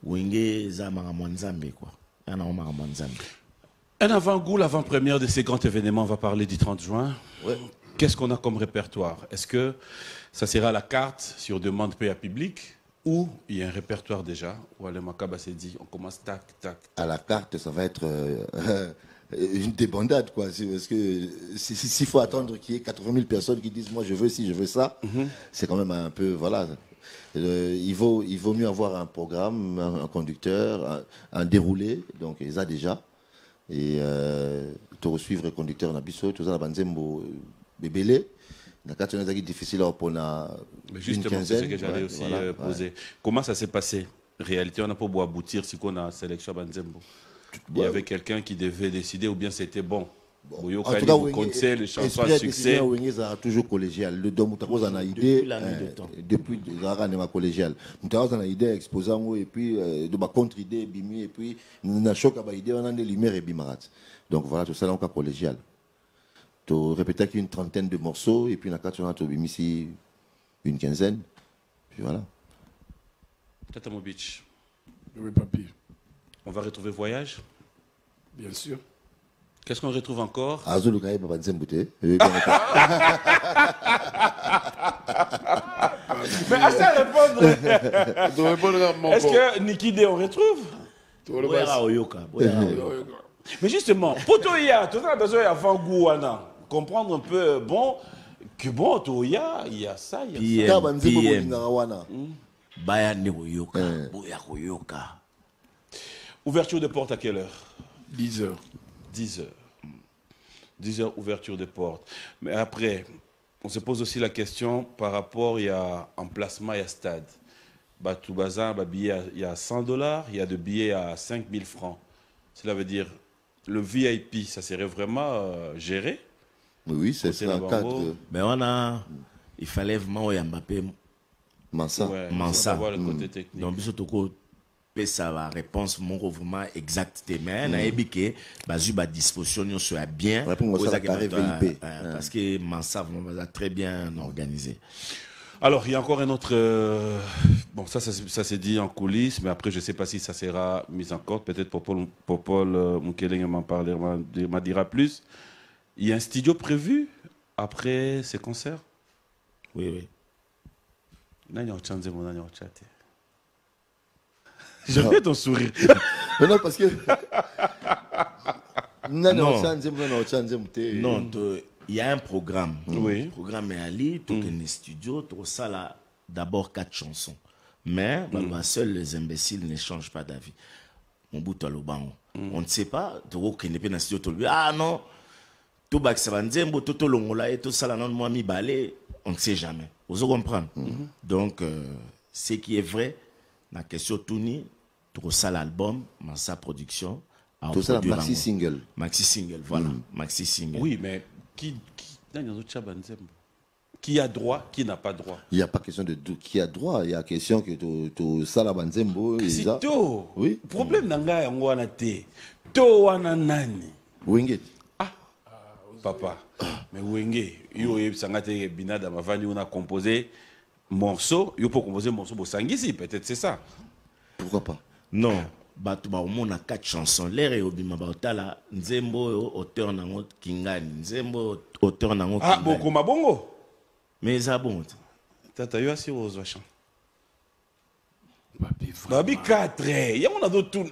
wenge za makamwa nzambe quoi yana makamwa nzambe. Un avant-goût, l'avant-première de ces grands événements, on va parler du 30 juin. Ouais. Qu'est-ce qu'on a comme répertoire? Est-ce que ça sera à la carte sur demande PA public ou il y a un répertoire déjà? Ou Alain Makaba s'est dit, on commence tac, tac. À la carte, ça va être une débandade, quoi. Parce que s'il faut attendre qu'il y ait 80 000 personnes qui disent, moi je veux ci, je veux ça, c'est quand même un peu, voilà. Il vaut mieux avoir un programme, un conducteur, un déroulé, donc ils ont déjà. Et te suivre le conducteur na biso tout ça la banzembo bébélé na quatre ans difficile pour na justement c'est ce que j'allais aussi poser. Comment ça s'est passé? Réalité on n'a pas beau aboutir si qu'on a sélection banzembo. Il y avait quelqu'un qui devait décider ou bien c'était bon. En tout cas, vous connaissez les chansons à succès. C'est toujours collégial. Le dom tu as une idée depuis ma collégial. Tu as une idée exposant et puis de ma contre-idée bimi et puis na choc à idée on a des lumières et bimarat. Donc voilà tout ça donc collégial. Tu répétais qu'une trentaine de morceaux et puis na quatre on a bimi ici une quinzaine. Puis voilà. Tatamo Beach. Oui, papi. On va retrouver Voyage. Bien sûr. Qu'est-ce qu'on retrouve encore? Azulu Kaye Papa Nzembouté. Mais à ça répondre. Est-ce que Niki D on retrouve? Mais justement, pour Toya, tu as besoin d'avant-goût, comprendre un peu, bon, que bon, Toya, il y a ça, il y a ça. Ouverture de porte à quelle heure? 10 heures. 10 heures. 10 heures, ouverture de porte. Mais après, on se pose aussi la question par rapport, il y a emplacement, il y a stade. Batoubaza, billet, il y a $100, il y a de billets à 5 000 francs. Cela veut dire, le VIP, ça serait vraiment géré? Oui, c'est un cadre. Mais il fallait vraiment Mbappé Mansa. Ouais, Mansa. Le côté technique. Donc, ça va réponse mon vraiment exacte mais na ebike bazu ba disposition soit bien parce que Mansa va très bien organisé. Alors il y a encore un autre bon ça s'est dit en coulisses mais après je sais pas si ça sera mis en compte peut-être pour Paul Moukeleng m'en dira plus. Il y a un studio prévu après ces concerts? Oui. J'aime bien ton sourire. Non, parce que. Non, il y a un programme. Oui. Le programme est allé, tout un studio, tout ça là, d'abord 4 chansons. Mais seuls les imbéciles ne changent pas d'avis. On bout à l'obango. On ne sait pas, ah non, tout bak ça va nzembo, tout longola et tout ça là, non, moi mi balé, on ne sait jamais. Vous comprenez? Donc, ce qui est vrai, la question tournie, tout ça l'album, sa production. Tout ça maxi single. Maxi single, voilà. Maxi single. Oui, mais qui a droit, qui n'a pas droit? Il n'y a pas question de qui a droit, il y a question que tout ça la banzembo. C'est tout. Oui. Problème nanga yango wana te. To wana nani? Wenge. Papa. Mais Wenge, yo sangate binada mavani on a composé morceau, yo pour composer morceau bosangisi, peut-être c'est ça. Pourquoi pas? Non. On a 4 chansons. L'air et Obima Bautala, Nzembo, auteur nango Kingani, Nzembo, auteur nango Kingani. Ah, beaucoup ma bongo. Mais ça bon. Tata, yo asi aux vachons. Babi 4, il y a mon ado tout.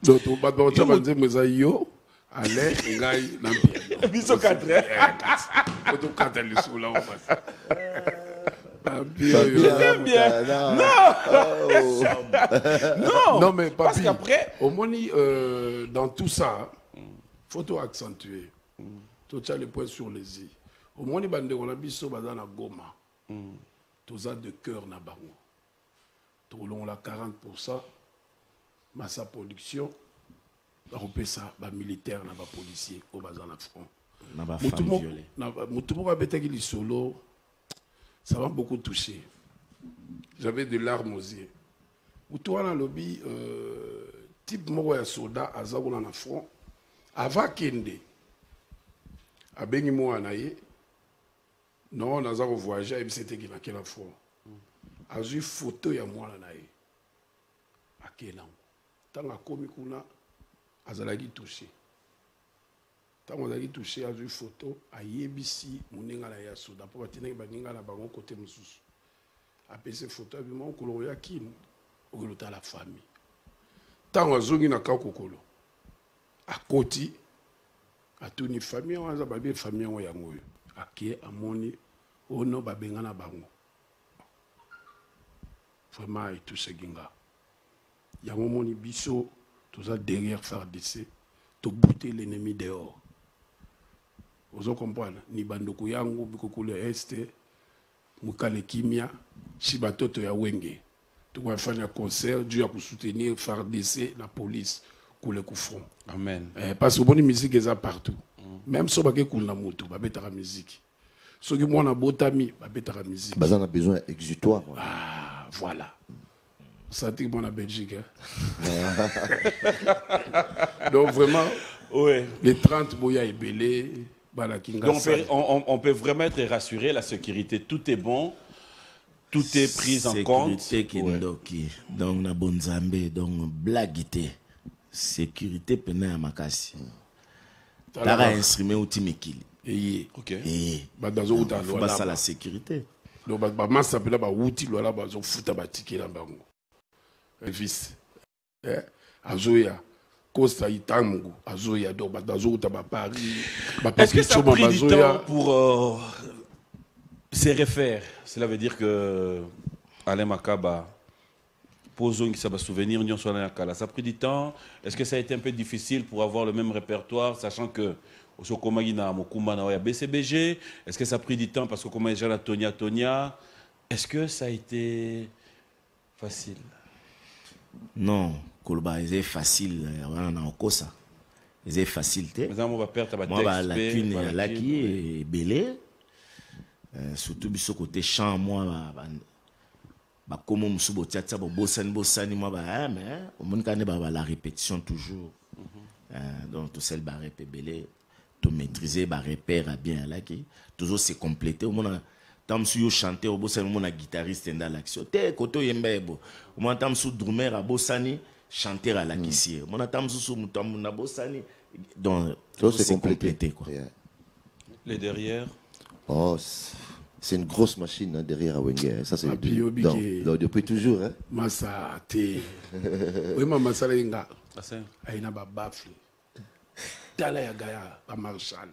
Donc, Babi Nzembo, yo, Allez, ngai na piano. Biso 4. Auto 4 les sous là en face. J'aime bien. Non. Non mais parce papi, qu'après au moni dans tout ça, faut tout accentuer. Tout ça le point sur les i. Au moni bande on a biso bazana Goma. Tout ça de cœur na bango. Tout long la 40% massa production. On peut ça ba militaire na ba policier au bazana front. Na ba femme violée. Mutumo ba betaki li solo. Ça m'a beaucoup touché. J'avais des larmes aux yeux. Mutumo na lobby type moko ya soldat azakuna na front avant kende. Abengi mo anaye. Non, on a voyagé et c'était qui na quelle fois. A vu photo ya moi na ye. Akena. Tanga komi kuna azalaki touché. Tanga azalaki touché a vu photo a yebisi muninga na ya soda pour batinaki baninga na bango côté mususu. A pese photo a vu mon kolo ya kin okoluta la famille. Tanga zongi na kakokolo. A koti a tuni famille on a babé famille on ya ngoyo. Aké amoni ono babenga na bango. Vraiment et tout ce ginga. Yango moni biso tout ça derrière FARDC to bouter l'ennemi dehors. Vous comprenez ni bandoko yango bikokule este mukale kimia shibatoto ya wenge. Tu vas faire un concert dû à soutenir FARDC la police kule ku front. Amen. Parce que bonne musique est partout. Même si on a une moto, on a la musique. Si on a un botami, on a la musique. On a besoin d'exutoire. Ah, voilà. Ça dit que moi en Belgique. Donc vraiment, ouais. Les 30 boya et belé, donc on peut vraiment être rassuré, la sécurité, tout est bon, tout est pris en compte. Sécurité, donc na bonzambe, donc blaguité, sécurité pena makasi. Tara instrument outil mikili. OK. Faut ça la sécurité. Donc bah s'appelle ba outil là ba zo futa ba ticket là bango. Fils. Azoya Costa Itangu, Azoya do ba dazo ta ba Paris. Est-ce que ça a pris du temps pour se refaire? Cela veut dire que Alain Makaba posons qui ça va souvenir ça a pris du temps. Est-ce que ça a été un peu difficile pour avoir le même répertoire, sachant que BCBG, est-ce que ça a pris du temps parce que comme déjà la Tonia, est-ce que ça a été facile? Non, Kolba, c'est facile. On a encore ça. C'est facile. Moi, la thune est là qui est belé. Surtout de ce côté chant, moi, comme on se botia, bossani, moi, mais on me la répétition toujours. Donc tout seul barré belé. To maîtriser ba repère bien là qui toujours c'est complété au monde tam su yo chanter au bossani mon guitariste dans l'action te koto yembebo au monde tam su drummer à bossani chanter à la kissi mon tam su mutam na bossani donc tout c'est complété quoi. Les derrière c'est une grosse machine hein, derrière à Wenger. Ça c'est depuis toujours hein. Massa té. Oui maman ça l'inga. Aina ba bafle. Tala ya gaya ba Marshall.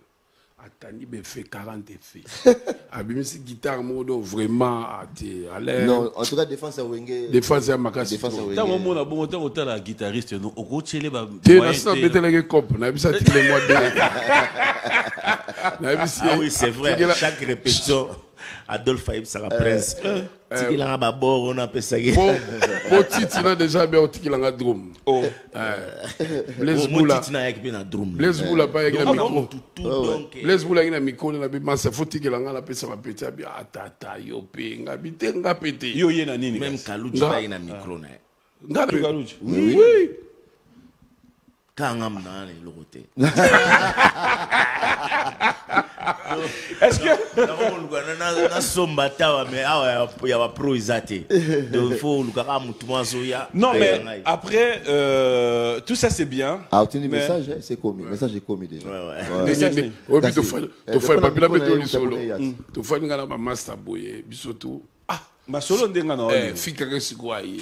Atani be fait 40 effets. Abimisi guitare modo vraiment à l'air. Non, en tout cas défense à Wenger. Défense à Makasi. Tant mon a bon temps autant la guitariste non au coachele ba. Tu na ça bete les cop, na bisa tile moi de. Ah oui, c'est vrai. Chaque répétition Adolphe Aïb Sarah Prince. Tiki langa ba bord on appelle ça. Bon titi na déjà bien tiki langa drum. Oh. Blaise Boula. Titi na yak bien na drum. Blaise Boula pas yak na micro. Blaise Boula yak na micro na bi massa faut tiki langa la pesa ba petit abi atata yo pe ngabi te ngapete. Yo yena nini? Même Kaluji ba yak na micro na. Ngabi Kaluji. Oui. Kangam na le côté. Est-ce que non mais après tout ça c'est bien. Ah tu dis message c'est commis, message est commis déjà. Ouais. Au but de faire pas bien mettre solo. Tu fais ngana ba master boy bisoto. Ah, ma solo ndenga na. Fikare sigwaye.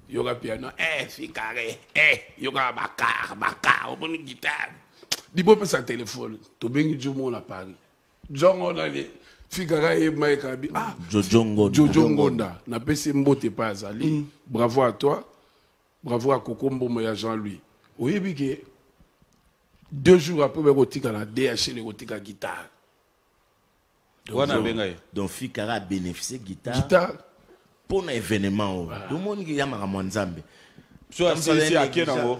Yoga piano, fikare, yoga bakar, au bon guitare. Dibo pe sa téléphone. To bengi Jomo na Paris. Jongo na le fikaka e maika bi. Ah, Jojo Ngonda. Na pesi mbote pa azali. Bravo à toi. Bravo à Kokombo Moya Jean-Louis. Oyebi ke 2 jours après be kotika na DH le kotika guitare. Donc Fikara a bénéficié guitare. Guitare Pour un événement. Tout le monde qui a marre Nzambe. So c'est à qui nango?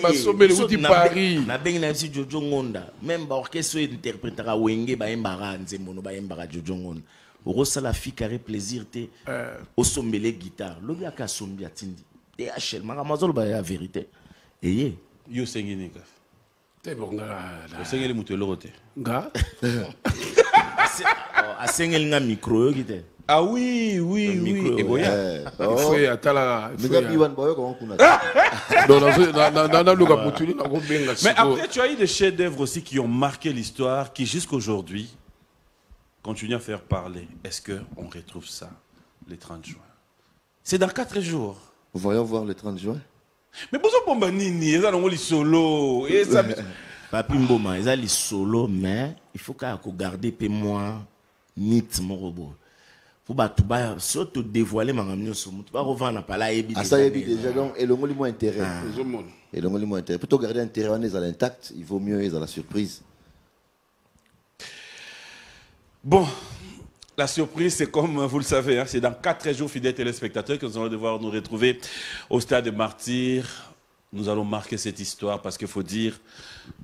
basomele uti Paris. Na bengi na si Jojo Ngonda. Même ba orchestre interprétera Wenge ba embara nzembo no ba embara Jojo Ngonda. Orosa la Fikara plaisir te au sommele guitare. Lobi aka sombi atindi. DHL makamazolo ba la vérité. Eye. Yo sengini ka. Te bonga. Yo sengeli mutelo te. Nga. Asengeli nga micro yo kite. Ah oui, oui, oui. Et boya. Il faut y attala. Mais Biwan Boyo comment on a. Mais après tu as eu des chefs-d'œuvre aussi qui ont marqué l'histoire, qui jusqu'aujourd'hui continuent à faire parler. Est-ce que on retrouve ça le 30 juin? C'est dans 4 jours. Voyons voir le 30 juin. Mais bonjour Bomba Nini, ils ont les solo. Papi Mboma, ils ont les solo, mais il faut qu'on garde peu moins nit mon robot. Faut pas tout bas, surtout dévoiler ma ramener sur moi. Tu vas revendre pas là et bien. Ah ça y est déjà donc et le mot moins intérêt. Et le mot moins intérêt. Plutôt garder intérêt on est à l'intact, il vaut mieux être à la surprise. Bon, la surprise, c'est comme vous le savez, hein, c'est dans 4 jours, fidèles téléspectateurs, que nous allons devoir nous retrouver au stade de Martyrs. Nous allons marquer cette histoire parce qu'il faut dire,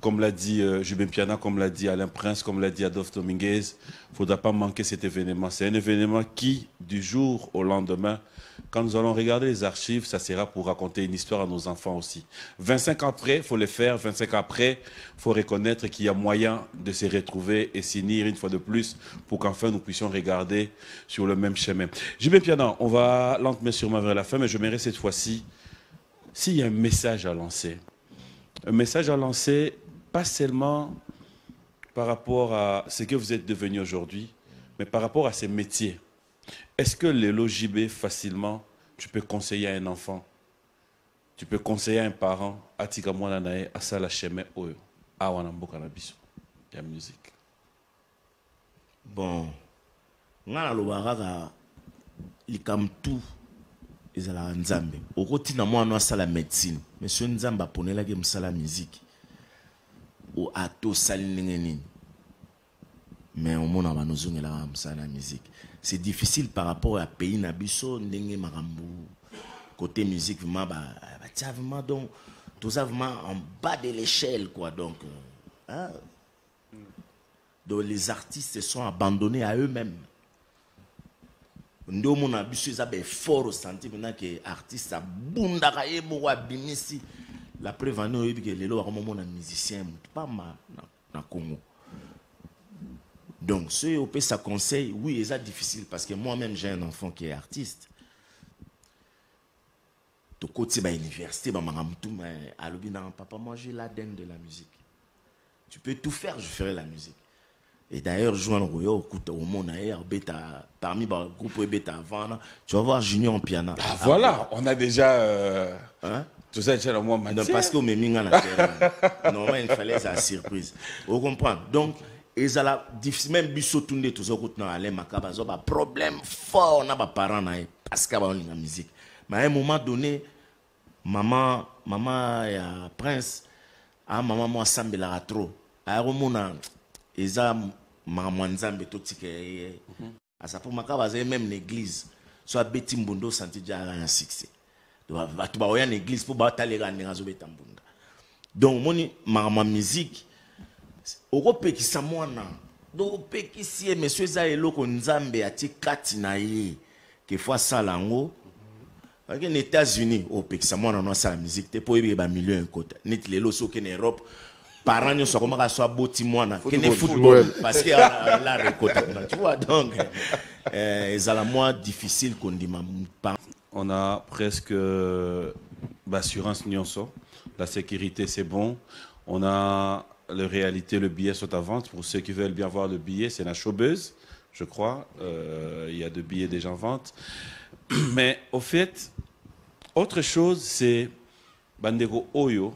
comme l'a dit Jubin Piana, comme l'a dit Alain Prince, comme l'a dit Adolphe Dominguez, il ne faudra pas manquer cet événement. C'est un événement qui, du jour au lendemain, quand nous allons regarder les archives, ça sera pour raconter une histoire à nos enfants aussi. 25 ans après, il faut le faire. 25 ans après, il faut reconnaître qu'il y a moyen de se retrouver et s'unir une fois de plus pour qu'enfin nous puissions regarder sur le même chemin. Jubin Piana, on va lentement sûrement vers la fin, mais je m'aimerais cette fois-ci, s'il y a un message à lancer, pas seulement par rapport à ce que vous êtes devenu aujourd'hui, mais par rapport à ces métiers. Est-ce que les JB, facilement, tu peux conseiller à un enfant, tu peux conseiller à un parent, à Tikamouananae, à Salacheme, à Wanamboka Nabiso, la musique? Bon, ngana lobaraka likamtu ezala nzambe. Okoti na mwana asala médecine, monsieur nzamba ponela ke msala musique. O ato sali nini. Mais au monde va nous unir la msala musique. C'est difficile par rapport à pays nabiso ndenge marambu. Côté musique vraiment vraiment donc tout ça vraiment en bas de l'échelle quoi donc hein? Donc les artistes se sont abandonnés à eux-mêmes. Ndo mona biso za be fort au senti maintenant que artiste a bundaka ye mo wa bimisi la preuve en est que lelo wa mona musicien pas ma na Congo. Donc ceux au peut ça conseil oui c'est difficile parce que moi-même j'ai un enfant qui est artiste. To côté ba université ba maramtu mais alobi na papa moi j'ai l'ADN de la musique. Tu peux tout faire, je ferai la musique. Et d'ailleurs, jouant au monde parmi les groupes bêta avant, tu vas voir Junior en piano. Ah, voilà, on a déjà tout ça déjà moi non, parce qu'on m'a mis en terre. Normalement, il fallait ça surprise. Vous comprenez? Donc, ils ont difficile même biso tourner tout ça dans aller makaba ça problème fort on a pas parents parce qu'il y a la musique. Mais à un moment donné, maman et Prince maman moi sambela trop. À un eza mamanzambe totike asa pour makaba za même l'église soit beti mbondo santi ja un succès donc batu ba oya l'église pour ba talela ndinga zo beta mbunda donc moni ma musique okopekisa mwana donc opekisi monsieur za eloko nzambe ati kati na ye que fois sala ngo aux États-Unis opekisa mwana no sala musique te po yeba ba million kota nit lelo so ke na Europe parents ne sont pas soit beau timona football parce qu'il y a la récolte tu vois donc ils ont la moins difficile qu'on dit on a presque l'assurance nyonso la sécurité c'est bon on a la réalité le billet sont à vente pour ceux qui veulent bien voir le billet c'est la showbuzz je crois il y a de billets déjà en vente mais au fait autre chose c'est bandego oyo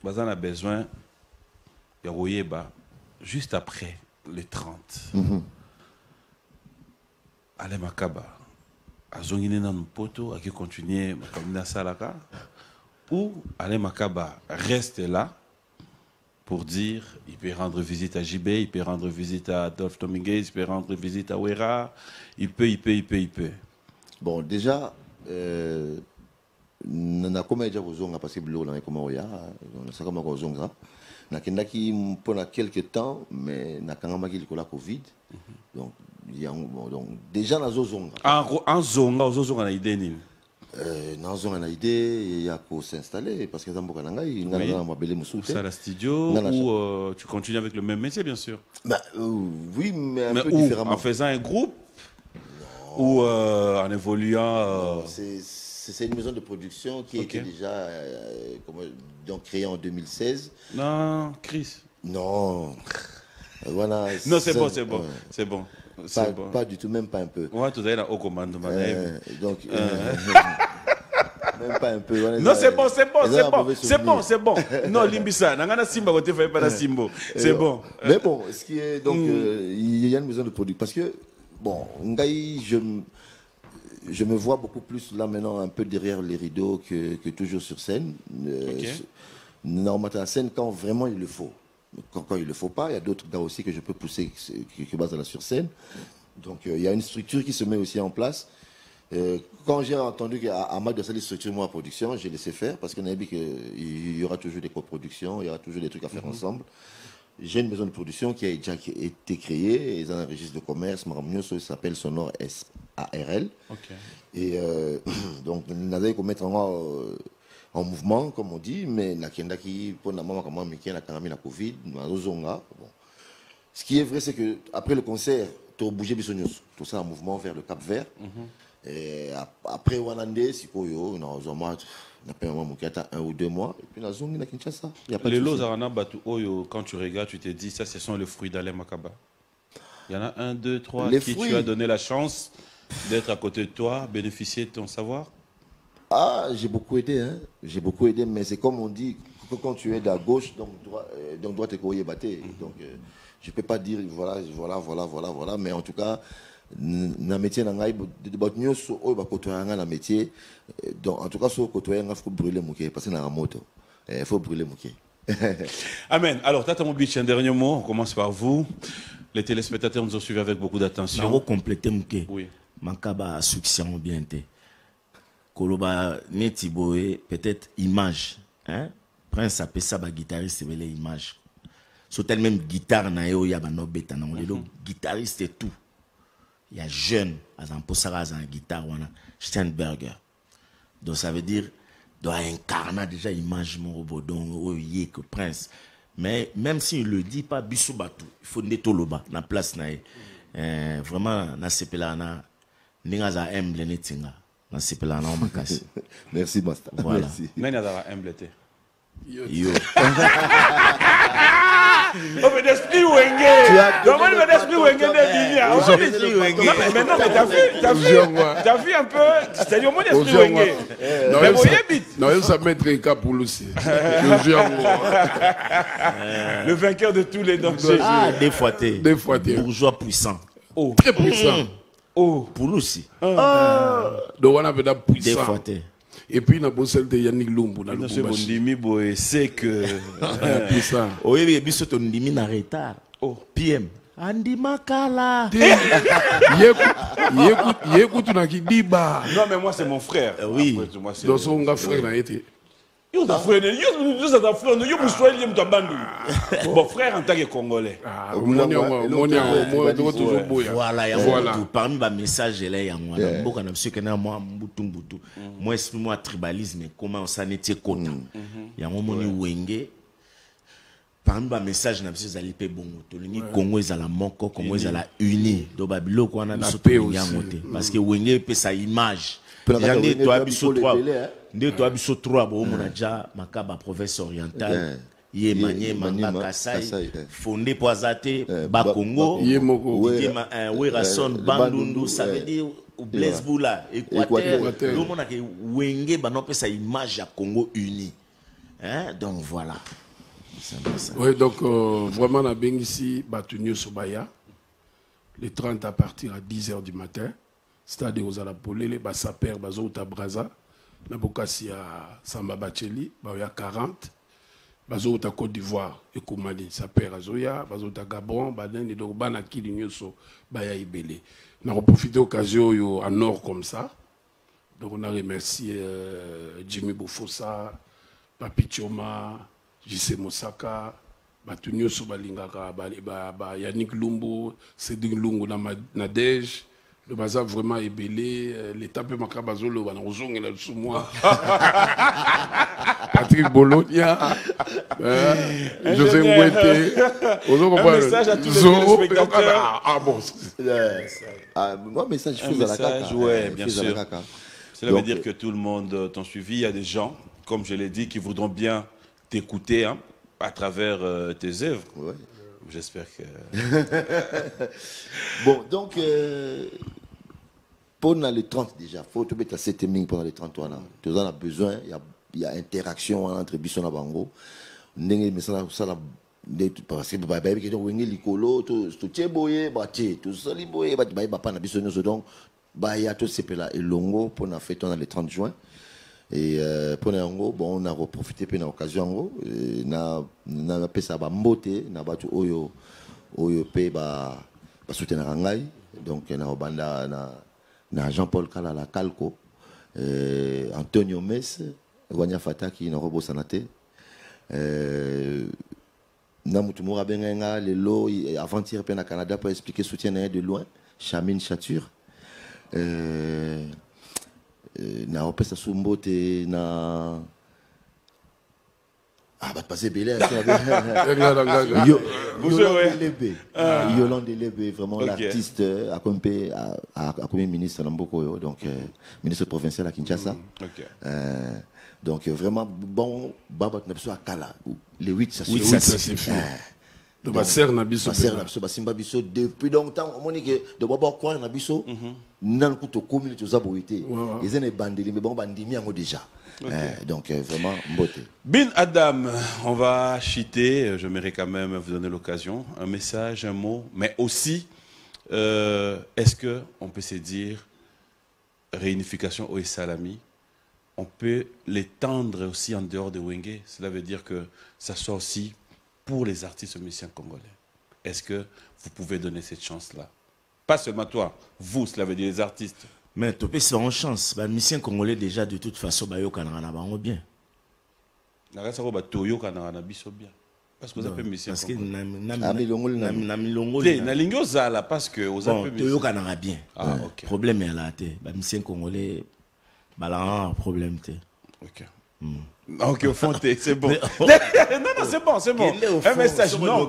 Bazan a besoin de Royeba juste après les 30. Allez Makaba, Azongine nan poto, qui continuer Makamina Salaka, ou Allez Makaba reste là pour dire il peut rendre visite à JB, il peut rendre visite à Adolphe Dominguez, il peut rendre visite à Ouera, il peut. Bon, déjà, na koma déjà kozonga parce que bilo na koma oya, ça comme kozonga. Na kendaki pendant quelques temps, mais na kangama ki likola Covid. Donc donc déjà na zozonga. En zonga na idée ni. Na zonga na idée ya ko s'installer parce que zamboka na ngai ngana na mabele musute. Ça la studio ou tu continues avec le même métier bien sûr. Bah oui, mais un peu différemment. En faisant un groupe ou en évoluant C'est une maison de production qui était déjà donc créée en 2016. Non, Chris. Non. Voilà, non, c'est bon, c'est bon. Ouais. C'est bon. Pas du tout, même pas un peu. Ouais, tout à l'heure, au commande, donc, même pas un peu. Voilà, non, c'est bon, c'est bon, c'est bon. C'est bon, c'est bon. Non, Limbisa, Nangana Simba, tu fais pas la Simbo. C'est bon. Mais bon, ce qui est donc, il y a une maison de production. Parce que, bon, Ngaï, je me vois beaucoup plus là maintenant un peu derrière les rideaux que toujours sur scène. Normalement à scène quand vraiment il le faut. Quand il ne le faut pas, il y a d'autres gars aussi que je peux pousser qui basent là sur scène. Donc il y a une structure qui se met aussi en place. Quand j'ai entendu qu'Ahmad doit structurer moi la production, j'ai laissé faire parce qu'on a dit qu'il y aura toujours des coproductions, il y aura toujours des trucs à faire ensemble. J'ai une maison de production qui a déjà été créée, ils ont un registre de commerce, ça s'appelle Sonore SARL. Et donc, nous avons mettre en mouvement, comme on dit, mais la Kendaki, pour la maman, comment Miki, la Covid, ce qui est vrai, c'est qu'après le concert, tu as bougé tout ça en mouvement vers le Cap Vert. Et après, Wanande, si on a un ou 2 mois, et puis la zone de Kinshasa. Les Lozarana Batu Oyo, quand tu regardes, tu te dis, ça, ce sont les fruits d'Alain Makaba. Il y en a 1, 2, 3 qui tu as donné la chance d'être à côté de toi, bénéficier de ton savoir. Ah, j'ai beaucoup aidé, hein. J'ai beaucoup aidé, mais c'est comme on dit, quand tu es à gauche, donc droit te courir batté. Donc, je ne peux pas dire, voilà, mais en tout cas, na métier na ngai de so o ba kotoyanga na métier donc en tout cas so kotoyanga faut brûler muké parce que na moto faut brûler muké. Amen. Alors Tata Mobich, un dernier mot, on commence par vous. Les téléspectateurs nous ont suivis avec beaucoup d'attention. On va compléter muké. Oui. Mankaba succès en bien té. Koloba netiboé peut-être image hein. Prince a ça ba guitariste c'est l'image. So tel même guitare na yo ya ba no beta na le guitariste et tout. Il y a jeune, à un guitare, Steinberger. Donc ça veut dire, doit incarner déjà l'image mon robot, donc que Prince. Mais même s'il ne le dit pas, Bissou Batou, il faut netoloba, na place na vraiment, na sepela na, n'ingaza humble netinga, na sepela na omakasi. Merci Basta. Voilà. N'ingaza humble te. Yo. Oh, mais d'esprit Wenge! Comment le d'esprit Wenge de Bigna? Mais non, mais t'as vu un peu? C'est-à-dire, moi, d'esprit Wenge. Mais vous voyez, non, il s'est mettre un cap pour aussi. Le vainqueur de tous les dangers. Ah, défoité. Bourgeois puissant. Oh, très puissant. Oh, pour nous aussi. Donc, on avait puissant. Défoité. Et puis, on a bossé de Yannick Lumbu. C'est que. Puissant. Oui, mais biso ton ndimi na retard. Oh, PM. Andi Makala. Yécoute, on a qui dit bah. Non, mais moi, c'est mon frère. Oui. Donc, son frère n'a été. Bon, frère en tant que Congolais. Voilà, parmi les messages, il y a moi, explique-moi tribalisme, comment on s'en était connu. Il y a un moment où Wenge, parmi les messages, il y a des bongo. Le Congo est à la moko, Congo est à la uni. Donc, Babilo, on a parce que Wenge peut sa image. J'en toi, biso 3. Nde to abiso 3 bo mona ja makaba province orientale yé manié manga Kasai fondé poisate ba Congo Werason Bandundu ça veut dire ou Blaise Boula Équateur le monde a que Wenge ba non sa image à Congo uni Hein? Donc voilà. C'est un peu ça. Oui, donc vraiment, on a bien ici, Batunio Sobaya, les 30 à partir à 10h du matin. C'est-à-dire aux Alapolé, les Bassaper, Bazouta Braza, Nabokasi à Samba Bacheli, Baya 40, Bazouta Côte d'Ivoire et Koumani, Saper Azoya, Bazouta Gabon, Baden et donc Banaki Lignoso, Baya Ibele. On a profité de l'occasion en nord comme ça. Donc on a remercié Jimmy Bofosa, Papi Choma, J.C. Mosaka, Batunio Sobalingaka, Yannick Lumbo, Cédric Lungu Nadej. Le bazar vraiment est belé. L'état peut marquer Bazolo, Banozong et là sous moi. Patrick Bologna, José Ngouete. Un message à tous les téléspectateurs. Ah bon. Moi, message, je Un fais à la message, caca. ouais, bien sûr. Cela veut Donc, dire que tout le monde t'ont suivi. Il y a des gens, comme je l'ai dit, qui voudront bien t'écouter hein, à travers tes œuvres. ouais. J'espère que... Bon, donc, pendant les 30 déjà, il faut te mettre à 7 000 pendant les 30 ans. Tu en as besoin, il y a interaction entre Bisson et Bango. Parce que il y a tout ce là et longo pour la fête le 30 juin. Et pour bon, on a profité de l'occasion. On a fait ça mbote, on a battu oyo pe ba soutenir Rangai. Donc on a Jean-Paul Kalala Kalko, Antonio Mess, Wanya Fataki na Robo Sanate. Namutumura Benga lelo avant-hier au Canada pour expliquer soutien de loin. Chamine Chature. Na opesa sumbote na bah passer belé Yolande Lebe vraiment l'artiste accompagné comme ministre Namboko donc ministre provincial à Kinshasa. Donc vraiment bon Baba na biso akala les 8 ça c'est fait. Donc Basser na biso Basimba biso depuis longtemps on dit que de Baba quoi na biso nan kuto communauté zaboité ils ont bandeli mais bon bandimi yango déjà. Donc vraiment beauté. Bin Adam, on va chiter, j'aimerais quand même vous donner l'occasion, un message, un mot, mais aussi, est-ce qu'on peut se dire réunification au Salami, on peut l'étendre aussi en dehors de Wenge, cela veut dire que ça soit aussi pour les artistes musiciens congolais. Est-ce que vous pouvez donner cette chance-là? Pas seulement toi, vous, cela veut dire les artistes. Mais tu peux se faire une chance. Les musiciens congolais déjà de toute façon, ils ont bien. Parce que vous avez musiciens parce que parce que vous avez bien. Problème est là. Les musiciens congolais, ils ont un problème. Ok. Ok, au fond, c'est bon. Non, c'est bon. Un message, non.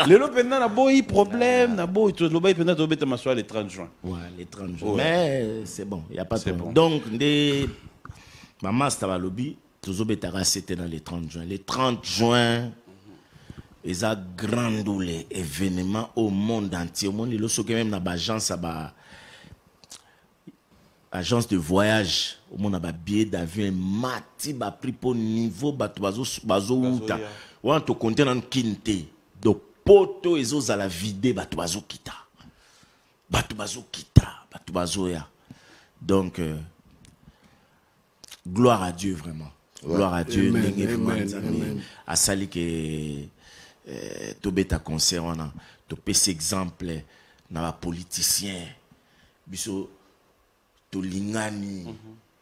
Le lopena n'a pas eu problème, n'a pas eu tout. Le bail pendant le 30 juin. Ouais, les 30 juin. Mais c'est bon, il n'y a pas de problème. Donc, maman, c'était à lobby, toujours c'était dans les 30 juin. Les 30 juin, ils ont grand événement au monde entier. Au monde, ils ont même dans l'agence agence de voyage au monde a billet d'avion mati ba prix pour niveau bazo uta on to compter dans kinte do poto ezo la vide bazo kita ya donc gloire à Dieu vraiment gloire à Dieu à sali que to beta concert on a to pèse exemple na ba politicien biso to lingani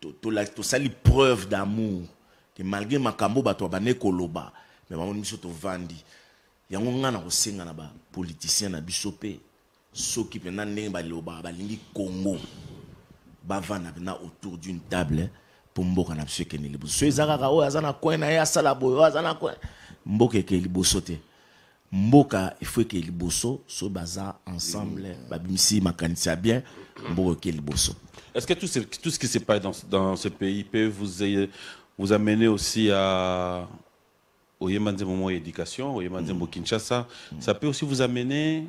to sali preuve d'amour que malgré makambo bato bane koloba mais maman miso to vandi yango ngana ko senga na ba politicien na biso pe soki pena ndenge ba loba ba lingi Congo ba vana na autour d'une table pour mboka na biso keneli biso ezaka o azana kwena ya sala boyo azana kwena mboka ke liboso te mboka il faut que liboso so baza ensemble ba bimisi makanisa bien mboka ke liboso. Est-ce que tout ce qui se passe dans ce pays peut vous amener aussi à Oyemandé Momo Éducation, Oyemandé Momo Kinshasa? Ça peut aussi vous amener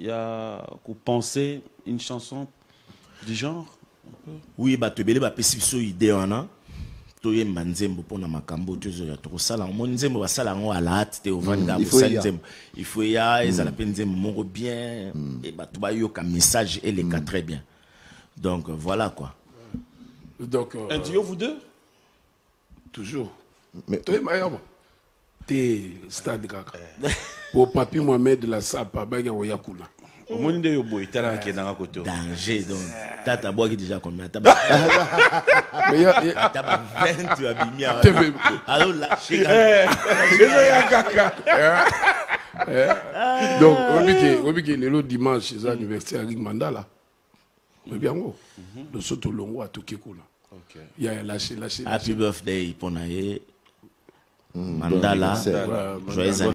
à penser une chanson du genre? Oui, bah tu belle bah idée on a toyemba nzembo mpona makambo tozoya tokosala yango nzembo basala yango alate te ovanda il faut kosala ya. nzembo il faut ya ezala mpe nzembo moko bien et bato bayoka message eleka très bien donc voilà quoi. Donc Un duo, vous deux? toujours Mais- toi mayabo te stade kaka au papi Mohamed la sapa bagi oya kuna Au monde de Yobo, il t'a qui est dans la côté. Danger donc tata boaki déjà combien taba mais ya taba 20 tu as bimia Tebe. alors lâcher donc obiki lelo dimanche eza anniversaire Rick Mandala mais bien go le soto longo atoki kuna Ok. ya lâché happy birthday pour Naye Bon Mandala anniversaire. Ouais, joyeux